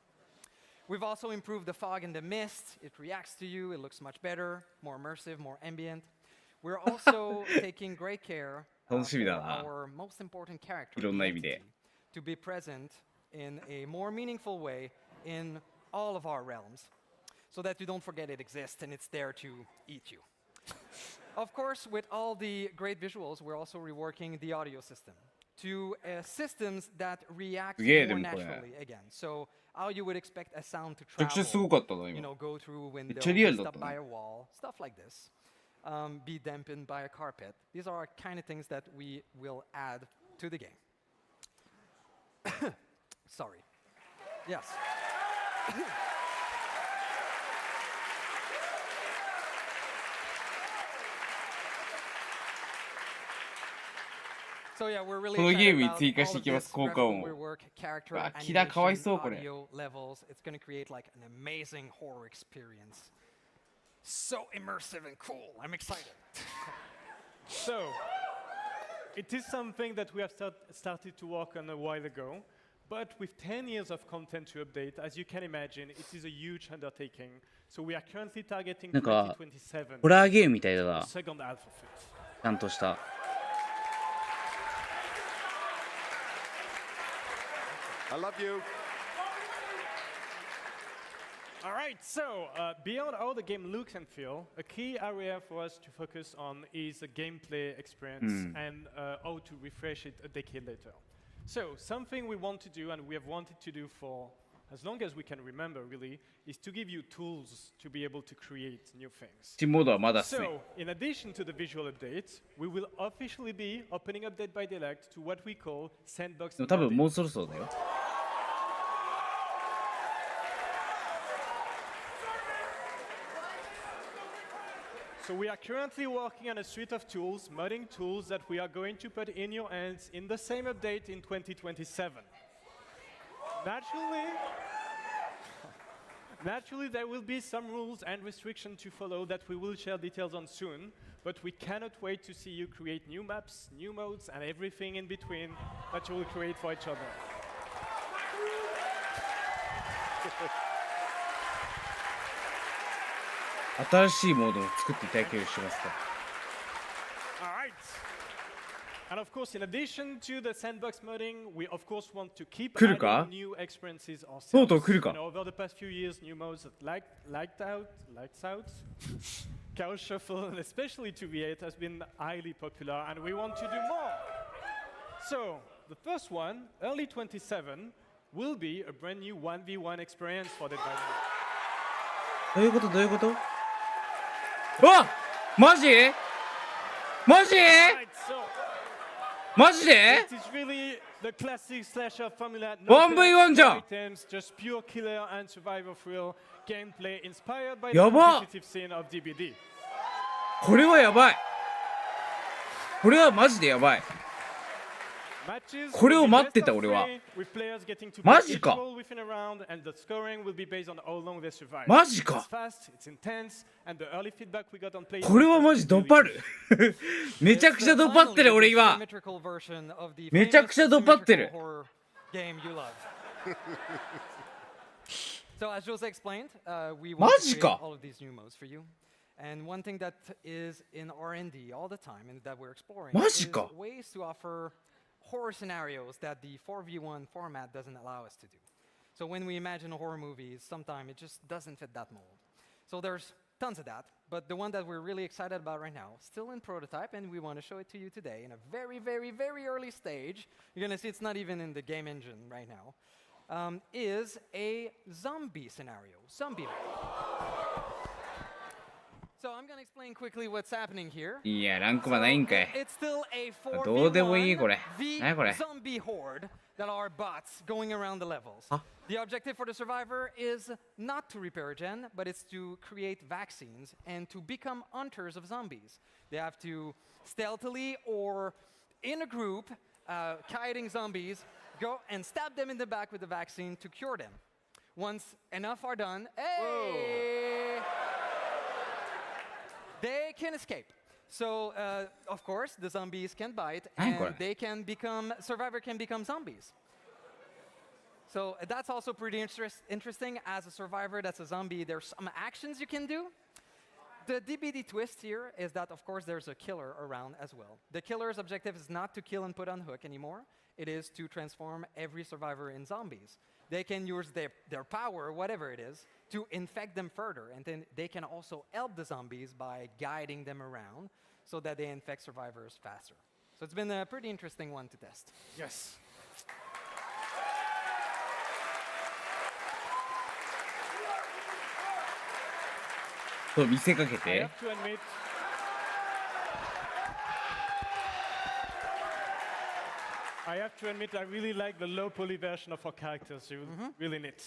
We've also improved the fog and the mist. It reacts to you. It looks much better, more immersive, more ambient. We're also taking great care for our most important character to be present in a more meaningful way in all of our realms, so that you don't forget it exists and it's there to eat you. Of course, with all the great visuals, we're also reworking the audio system to systems that react more naturally again. So how you would expect a sound to travel, go through a window, be stopped by a wall, stuff like this, be dampened by a carpet. These are kind of things that we will add to the game. Sorry. Yes. So yeah, we're really excited about all of this graphical work, character animation, audio levels. It's going to create like an amazing horror experience. So immersive and cool. I'm excited. So, it is something that we have started to work on a while ago, but with 10 years of content to update, as you can imagine, it is a huge undertaking. So we are currently targeting 2027. ホラーゲームみたいだな。 The second half of it. ちゃんとした。 I love you. All right, so beyond how the game looks and feels, a key area for us to focus on is the gameplay experience and how to refresh it a decade later. So something we want to do and we have wanted to do for as long as we can remember, really, is to give you tools to be able to create new things. So, in addition to the visual updates, we will officially be opening up Dead by Daylight to what we call sandbox. So we are currently working on a suite of tools, modding tools that we are going to put in your hands in the same update in 2027. Naturally, there will be some rules and restrictions to follow that we will share details on soon, but we cannot wait to see you create new maps, new modes, and everything in between that you will create for each other. 新しいモードを作っていただけるようにしますか。All right. And of course, in addition to the sandbox modding, we of course want to keep adding new experiences ourselves. とうとう来るか。Over the past few years, new modes that Lights Out, Chaos Shuffle, and especially 2v8 has been highly popular, and we want to do more. So, the first one, early 27, will be a brand new 1v1 experience for Dead by Daylight. どういうことどういうこと？あ、マジ？マジ？マジで？ It is really the classic slasher formula. 1v1 じゃん。 Items, just pure killer and survival thrill gameplay inspired by the やば。 competitive scene of DBD. これはやばい。これはマジでやばい。これを待ってた俺は。マジか。マジか。これはマジドパる。めちゃくちゃドパってる俺今。めちゃくちゃドパってる。So as Jose explained, we want to create all of these new modes for you. And one thing that is in R&D all the time and that we're exploring is ways to offer horror scenarios that the 4v1 format doesn't allow us to do. So when we imagine a horror movie, sometimes it just doesn't fit that mold. So there's tons of that, but the one that we're really excited about right now, still in prototype, and we want to show it to you today in a very, very, very early stage. You're going to see it's not even in the game engine right now, is a zombie scenario, zombie mode. So I'm going to explain quickly what's happening here. いや、ランクマないんかい。 It's still a どうでもいいこれ。何これ。 zombie horde that are bots going around the levels. The objective for the survivor is not to repair gen, but it's to create vaccines and to become hunters of zombies. They have to stealthily or in a group, kiting zombies, go and stab them in the back with the vaccine to cure them. Once enough are done, they can escape. So, of course, the zombies can bite, and they can become, survivor can become zombies. So that's also pretty interesting. As a survivor that's a zombie, there's some actions you can do. The DBD twist here is that, of course, there's a killer around as well. The killer's objective is not to kill and put on hook anymore. It is to transform every survivor in zombies. They can use their power, whatever it is, to infect them further. And then they can also help the zombies by guiding them around so that they infect survivors faster. So it's been a pretty interesting one to test. Yes. I have to admit, I really like the low poly version of our characters. Really neat.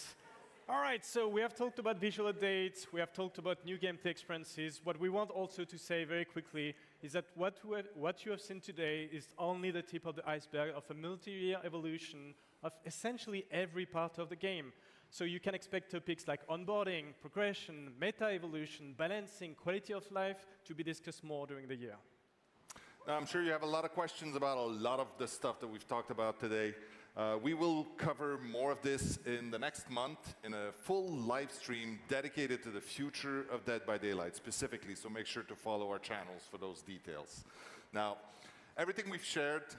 All right, so we have talked about visual updates. We have talked about new gameplay experiences. What we want also to say very quickly is that what you have seen today is only the tip of the iceberg of a multi-year evolution of essentially every part of the game. So you can expect topics like onboarding, progression, meta evolution, balancing, quality of life to be discussed more during the year. Now, I'm sure you have a lot of questions about a lot of the stuff that we've talked about today. We will cover more of this in the next month in a full live stream dedicated to the future of Dead by Daylight specifically, so make sure to follow our channels for those details. Now, everything we've shared,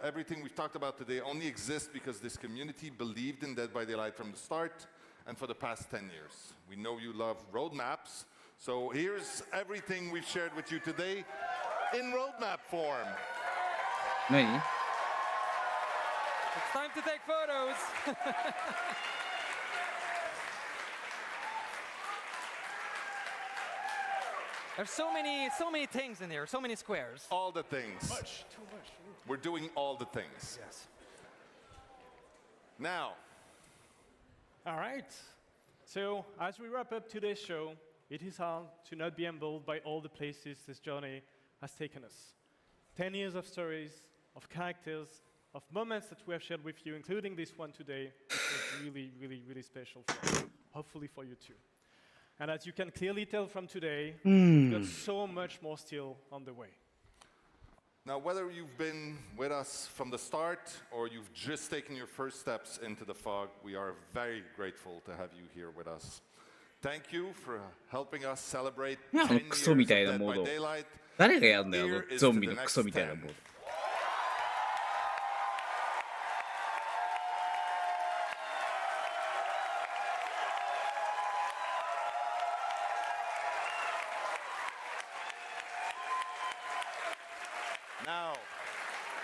everything we've talked about today only exists because this community believed in Dead by Daylight from the start and for the past 10 years. We know you love roadmaps, so here's everything we've shared with you today in roadmap form. Nice. It's time to take photos. There's so many things in there, so many squares. All the things. Too much. We're doing all the things. Yes. Now. All right. So as we wrap up today's show, it is hard to not be humbled by all the places this journey has taken us. 10 years of stories, of characters, of moments that we have shared with you, including this one today, which was really, really, really special for us. Hopefully for you too. And as you can clearly tell from today, we've got so much more still on the way. Now, whether you've been with us from the start or you've just taken your first steps into the fog, we are very grateful to have you here with us. Thank you for helping us celebrate なんか 10 years クソみ of たいな Dead モ by ード。 Daylight. 誰がやんだよ、 Here is ゾ to ンビ the のクソ next みたいな 10. モード。Now,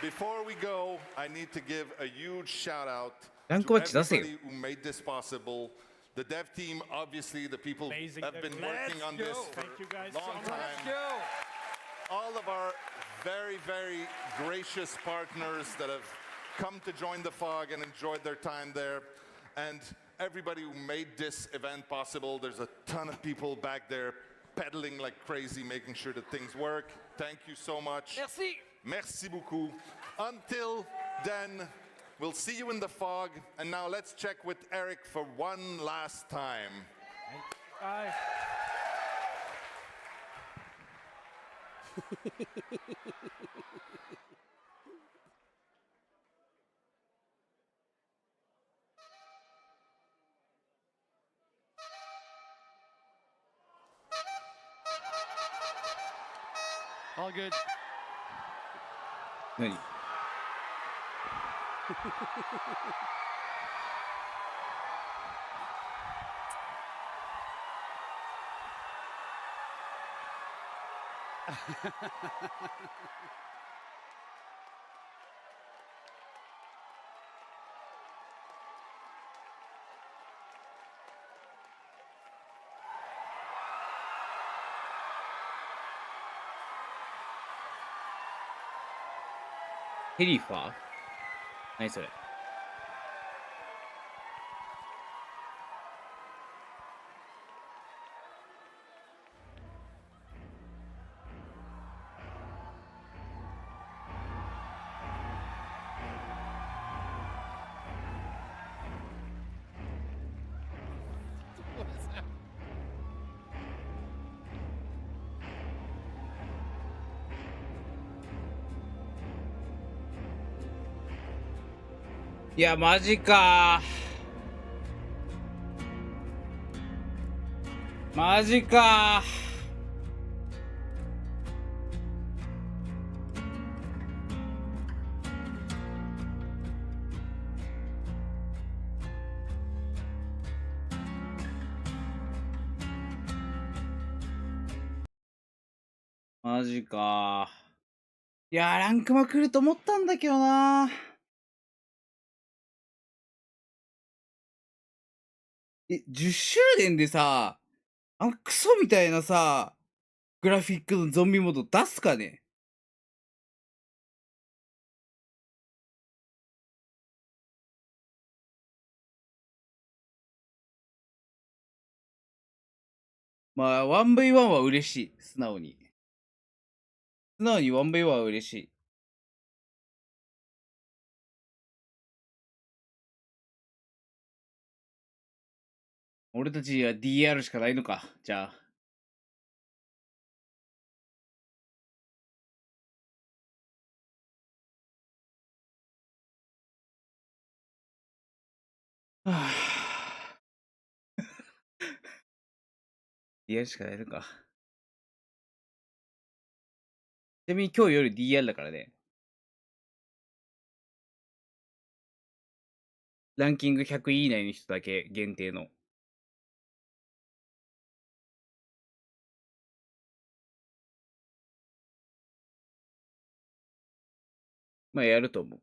before we go, I need to give a huge shout out ランク to マッチ出せよ。 everybody who made this possible. The dev team, obviously, the people Amazing. have been working on Let's this go. for Thank you guys a long so much. time. All of our very, very gracious partners that have come to join the FOG and enjoyed their time there. And everybody who made this event possible. There's a ton of people back there pedaling like crazy, making sure that things work. Thank you so much. Merci. Merci beaucoup. Until then, we'll see you in the FOG. And now let's check with Eric for one last time. Bye. All good. 何ヘリファー何それいや、マジかマジかマジかいや、ランクマ来ると思ったんだけどな10周年でさ、クソみたいなさ、グラフィックのゾンビモード出すかねまあ、1v1 は嬉しい。素直に。素直に 1v1 は嬉しい。俺たちは DR しかないのか。じゃあ。はぁ。DR しかないのか。ちなみに今日夜 DR だからね。ランキング100位以内の人だけ限定の。まあやると思う。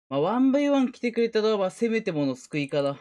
まあ 1v1 来てくれたのはせめてもの救いかな。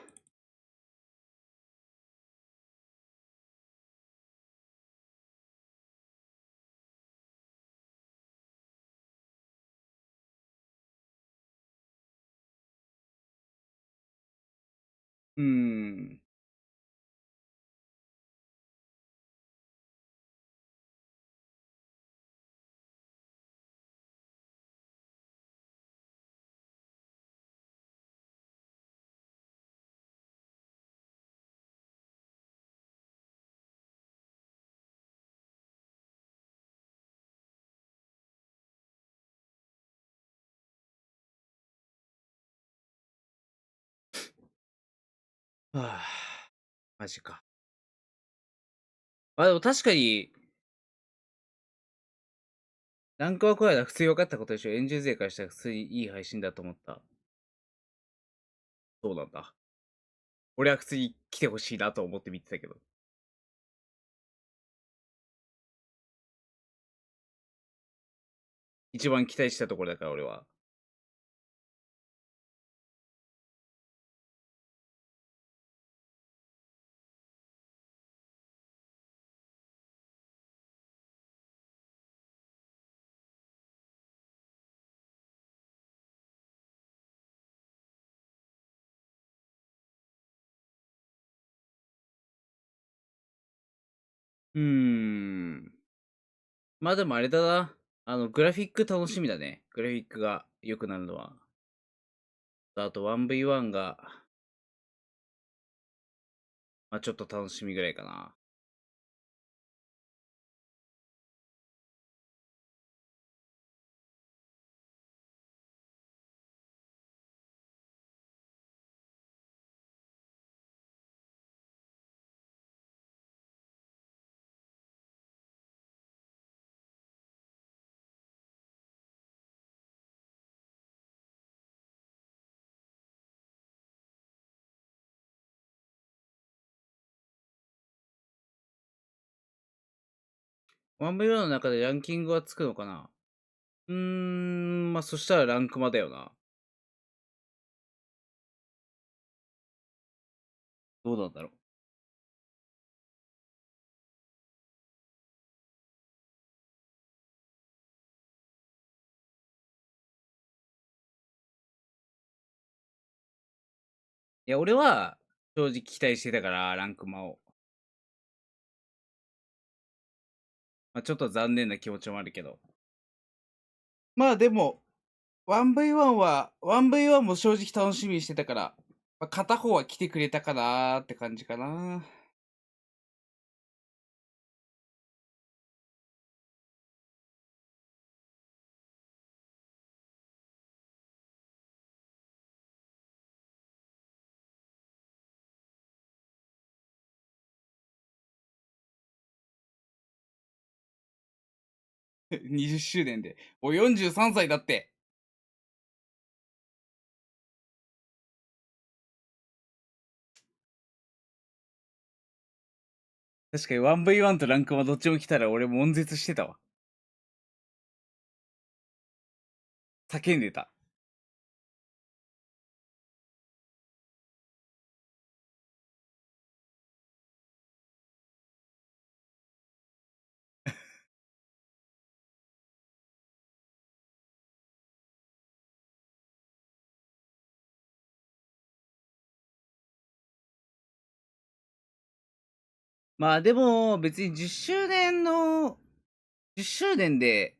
はあ、マジか。まあでも確かに、ランクはこれは普通に分かったことでしょ。エンジン勢からしたら普通にいい配信だと思った。そうなんだ。俺は普通に来てほしいなと思って見てたけど。一番期待したところだから俺は。まあでもあれだな。グラフィック楽しみだね。グラフィックが良くなるのは。あと 1v1 が、まあちょっと楽しみぐらいかな。1v1 の中でランキングはつくのかな。まあそしたらランクマだよな。どうなんだろう。いや、俺は正直期待してたから、ランクマを。まあちょっと残念な気持ちもあるけど。まあでも、1v1 も正直楽しみにしてたから、まあ、片方は来てくれたかなーって感じかな。20周年で。お、43歳だって。確かに 1v1 とランクはどっちも来たら俺悶絶してたわ。叫んでた。まあでも別に10周年で、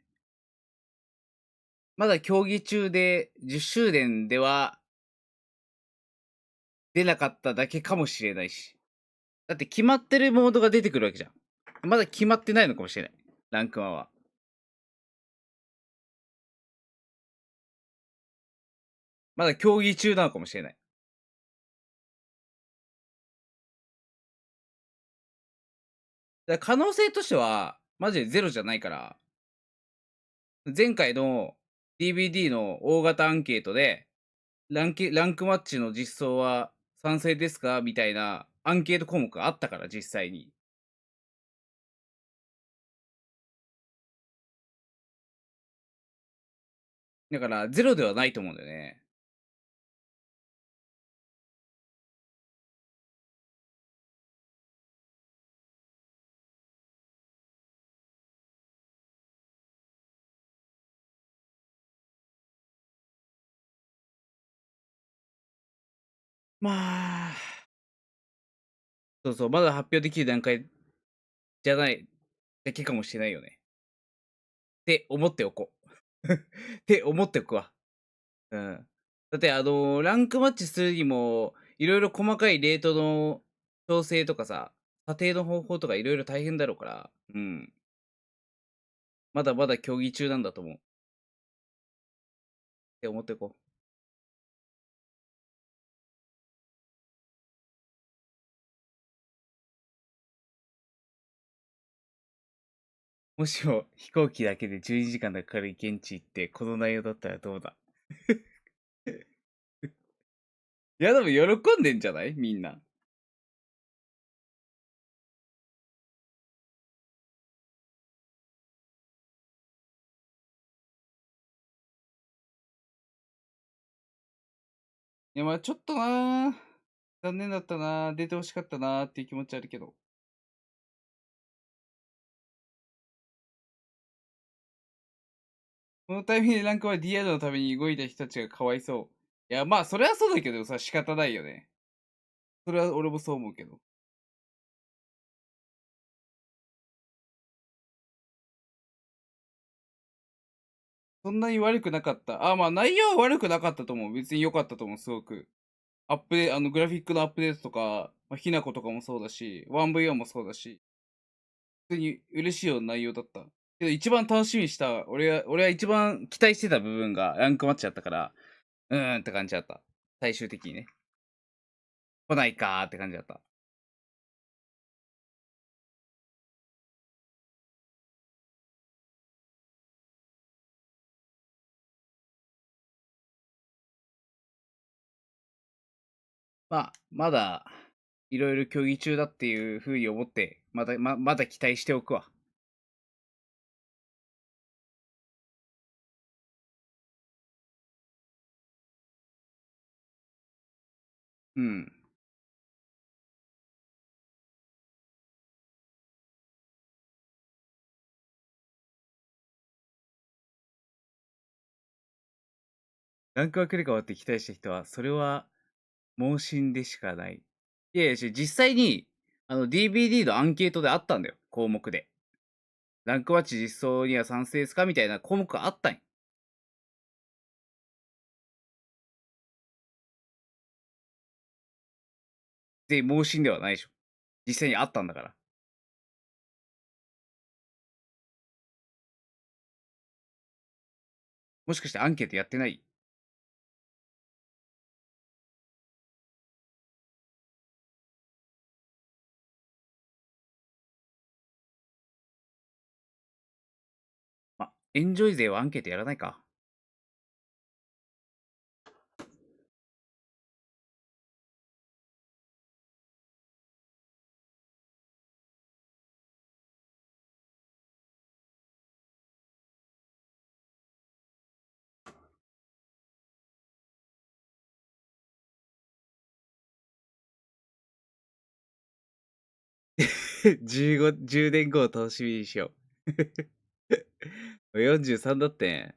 まだ競技中で10周年では出なかっただけかもしれないし。だって決まってるモードが出てくるわけじゃん。まだ決まってないのかもしれない。ランクマは。まだ競技中なのかもしれない。だから可能性としては、マジでゼロじゃないから、前回の DVD の大型アンケートで、ランクマッチの実装は賛成ですかみたいなアンケート項目があったから、実際に。だから、ゼロではないと思うんだよね。まあ、そうそう、まだ発表できる段階じゃないだけかもしれないよね。って思っておこう。って思っておくわ。うん。だってランクマッチするにも、いろいろ細かいレートの調整とかさ、査定の方法とかいろいろ大変だろうから、うん。まだまだ競技中なんだと思う。って思っておこう。もしも飛行機だけで12時間かかる現地行ってこの内容だったらどうだ。いやでも喜んでんじゃないみんな。いやまあちょっとなー。残念だったなー。出てほしかったなーっていう気持ちあるけど。このタイミングでランクは DR のために動いた人たちがかわいそう。いやまあそれはそうだけどさ、仕方ないよね。それは俺もそう思うけど。そんなに悪くなかった。あ、まあ内容は悪くなかったと思う。別に良かったと思う、すごく。アップデグラフィックのアップデートとか、まあ、ひなことかもそうだし、1V1 もそうだし、普通に嬉しいような内容だった。けど一番楽しみにした、俺は一番期待してた部分がランクマッチだったから、って感じだった。最終的にね。来ないかーって感じだった。まあ、まだ、いろいろ競技中だっていう風に思って、まだ期待しておくわ。うん。ランクが来るかもって期待した人は、それは、盲信でしかない。いやいや、実際に、DVD のアンケートであったんだよ、項目で。ランクマッチ実装には賛成ですかみたいな項目があったんよ。で、盲信ではないでしょ。実際にあったんだから。もしかしてアンケートやってない？ま、エンジョイ勢はアンケートやらないか。10年後を楽しみにしよう。43だってん。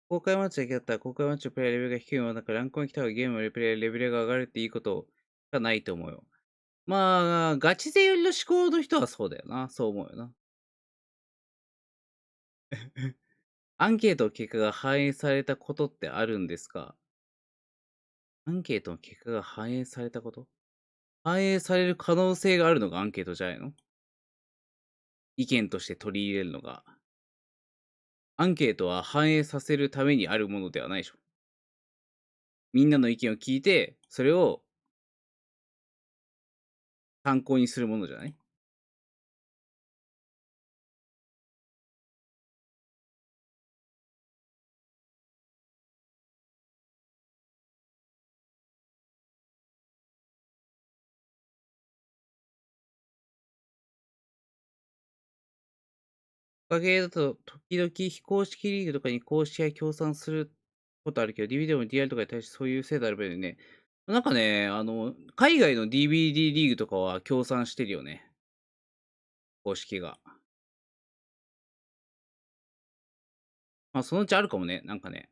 公開マッチだけだったら公開マッチのプレイヤーレベルが低いものだからランクに来た方がゲームのプレイヤーレベルが上がるっていいことがないと思うよ。まあ、ガチ勢寄りの思考の人はそうだよな。そう思うよな。アンケートの結果が反映されたことってあるんですか？アンケートの結果が反映されたこと？反映される可能性があるのがアンケートじゃないの？意見として取り入れるのが。アンケートは反映させるためにあるものではないでしょ。みんなの意見を聞いて、それを参考にするものじゃない？おかげだと、時々非公式リーグとかに公式が協賛することあるけど、DVD も DR とかに対してそういう制度あるべきね。なんかね、海外の DVD リーグとかは協賛してるよね。公式が。まあ、そのうちあるかもね、なんかね。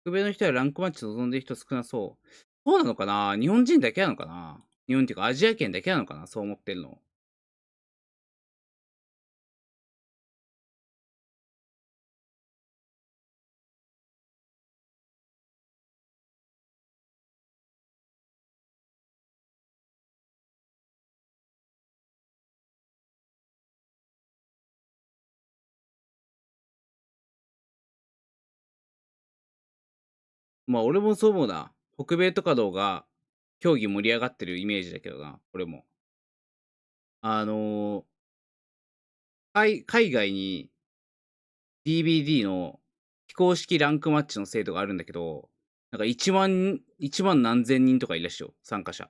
北米の人はランクマッチ望んでる人少なそう。そうなのかな？日本人だけなのかな？日本っていうかアジア圏だけなのかな？そう思ってるの。まあ俺もそう思うな。北米とかの方が競技盛り上がってるイメージだけどな、俺も。海外に DVD の非公式ランクマッチの制度があるんだけど、なんか1万何千人とかいらっしゃる、参加者。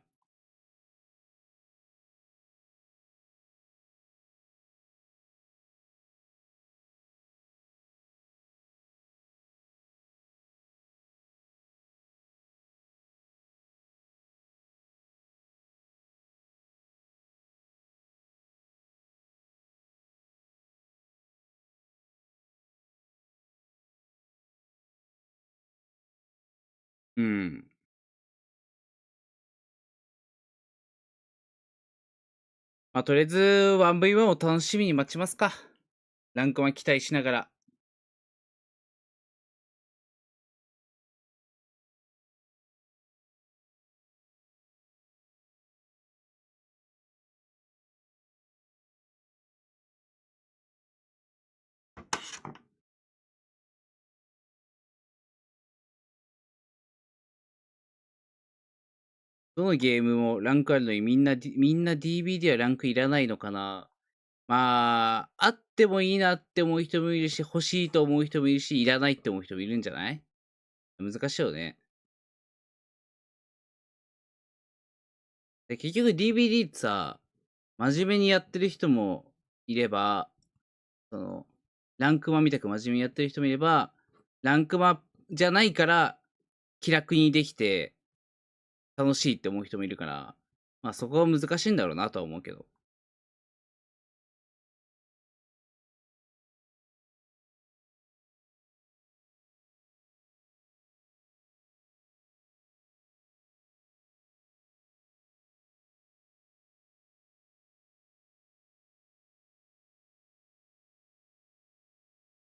うん。まあ、とりあえず 1V1 を楽しみに待ちますか。ランクマ期待しながら。どのゲームもランクあるのにみんな DVD はランクいらないのかな。まあ、あってもいいなって思う人もいるし、欲しいと思う人もいるし、いらないって思う人もいるんじゃない？難しいよね。で結局 DVD ってさ、真面目にやってる人もいれば、ランクマみたく真面目にやってる人もいれば、ランクマじゃないから気楽にできて楽しいって思う人もいるから、まあそこは難しいんだろうなとは思うけど。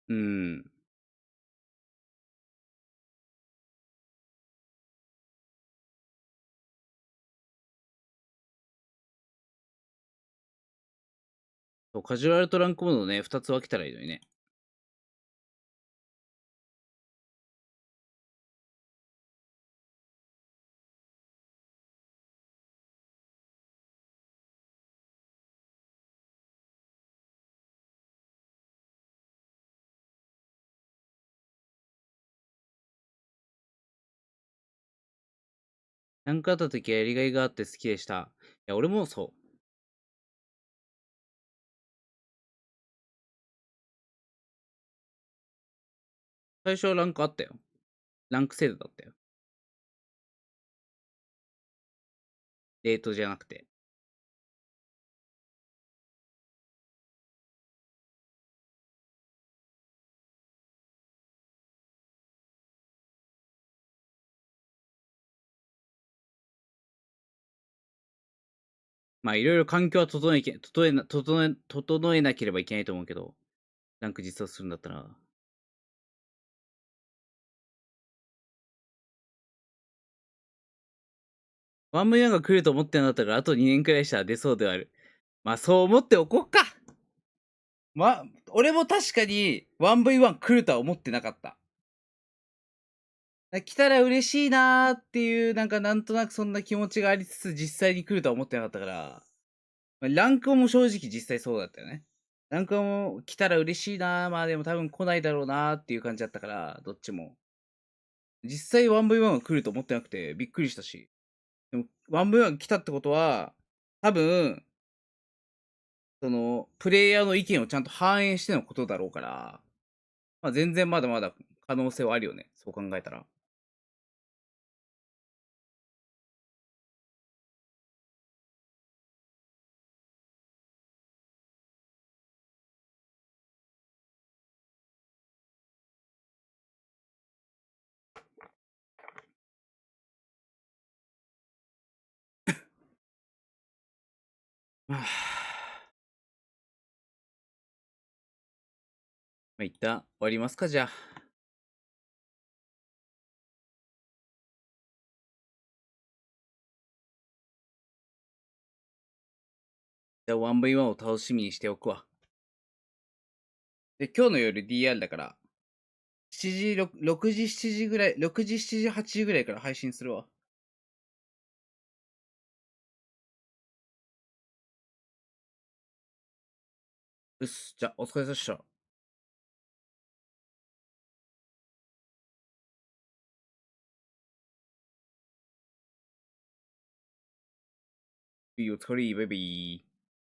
うん。そうカジュアルとランクモードね、2つ分けたらいいのにね。ランクあった時はやりがいがあって好きでした。いや、俺もそう。最初はランクあったよ。ランク制度だったよ。レートじゃなくて。まあいろいろ環境は整えなければいけないと思うけど、ランク実装するんだったら。1V1 が来ると思ってんだったら、あと2年くらいしたら出そうではある。まあそう思っておこっか。俺も確かに 1V1 来るとは思ってなかった。来たら嬉しいなーっていう、なんとなくそんな気持ちがありつつ、実際に来るとは思ってなかったから、ランクも正直実際そうだったよね。ランクも来たら嬉しいなー、まあでも多分来ないだろうなーっていう感じだったから、どっちも。実際 1V1 が来ると思ってなくて、びっくりしたし。でも 1V1 が来たってことは、多分、プレイヤーの意見をちゃんと反映してのことだろうから、まあ全然まだまだ可能性はあるよね。そう考えたら。まあ、一旦終わりますか、じゃあ。じゃあ 1V1 を楽しみにしておくわ。で、今日の夜 DR だから、7時、6時、7時ぐらい、6時、7時、8時ぐらいから配信するわ。うっす。じゃあ、お疲れ様でした。お疲れ、バイバイ。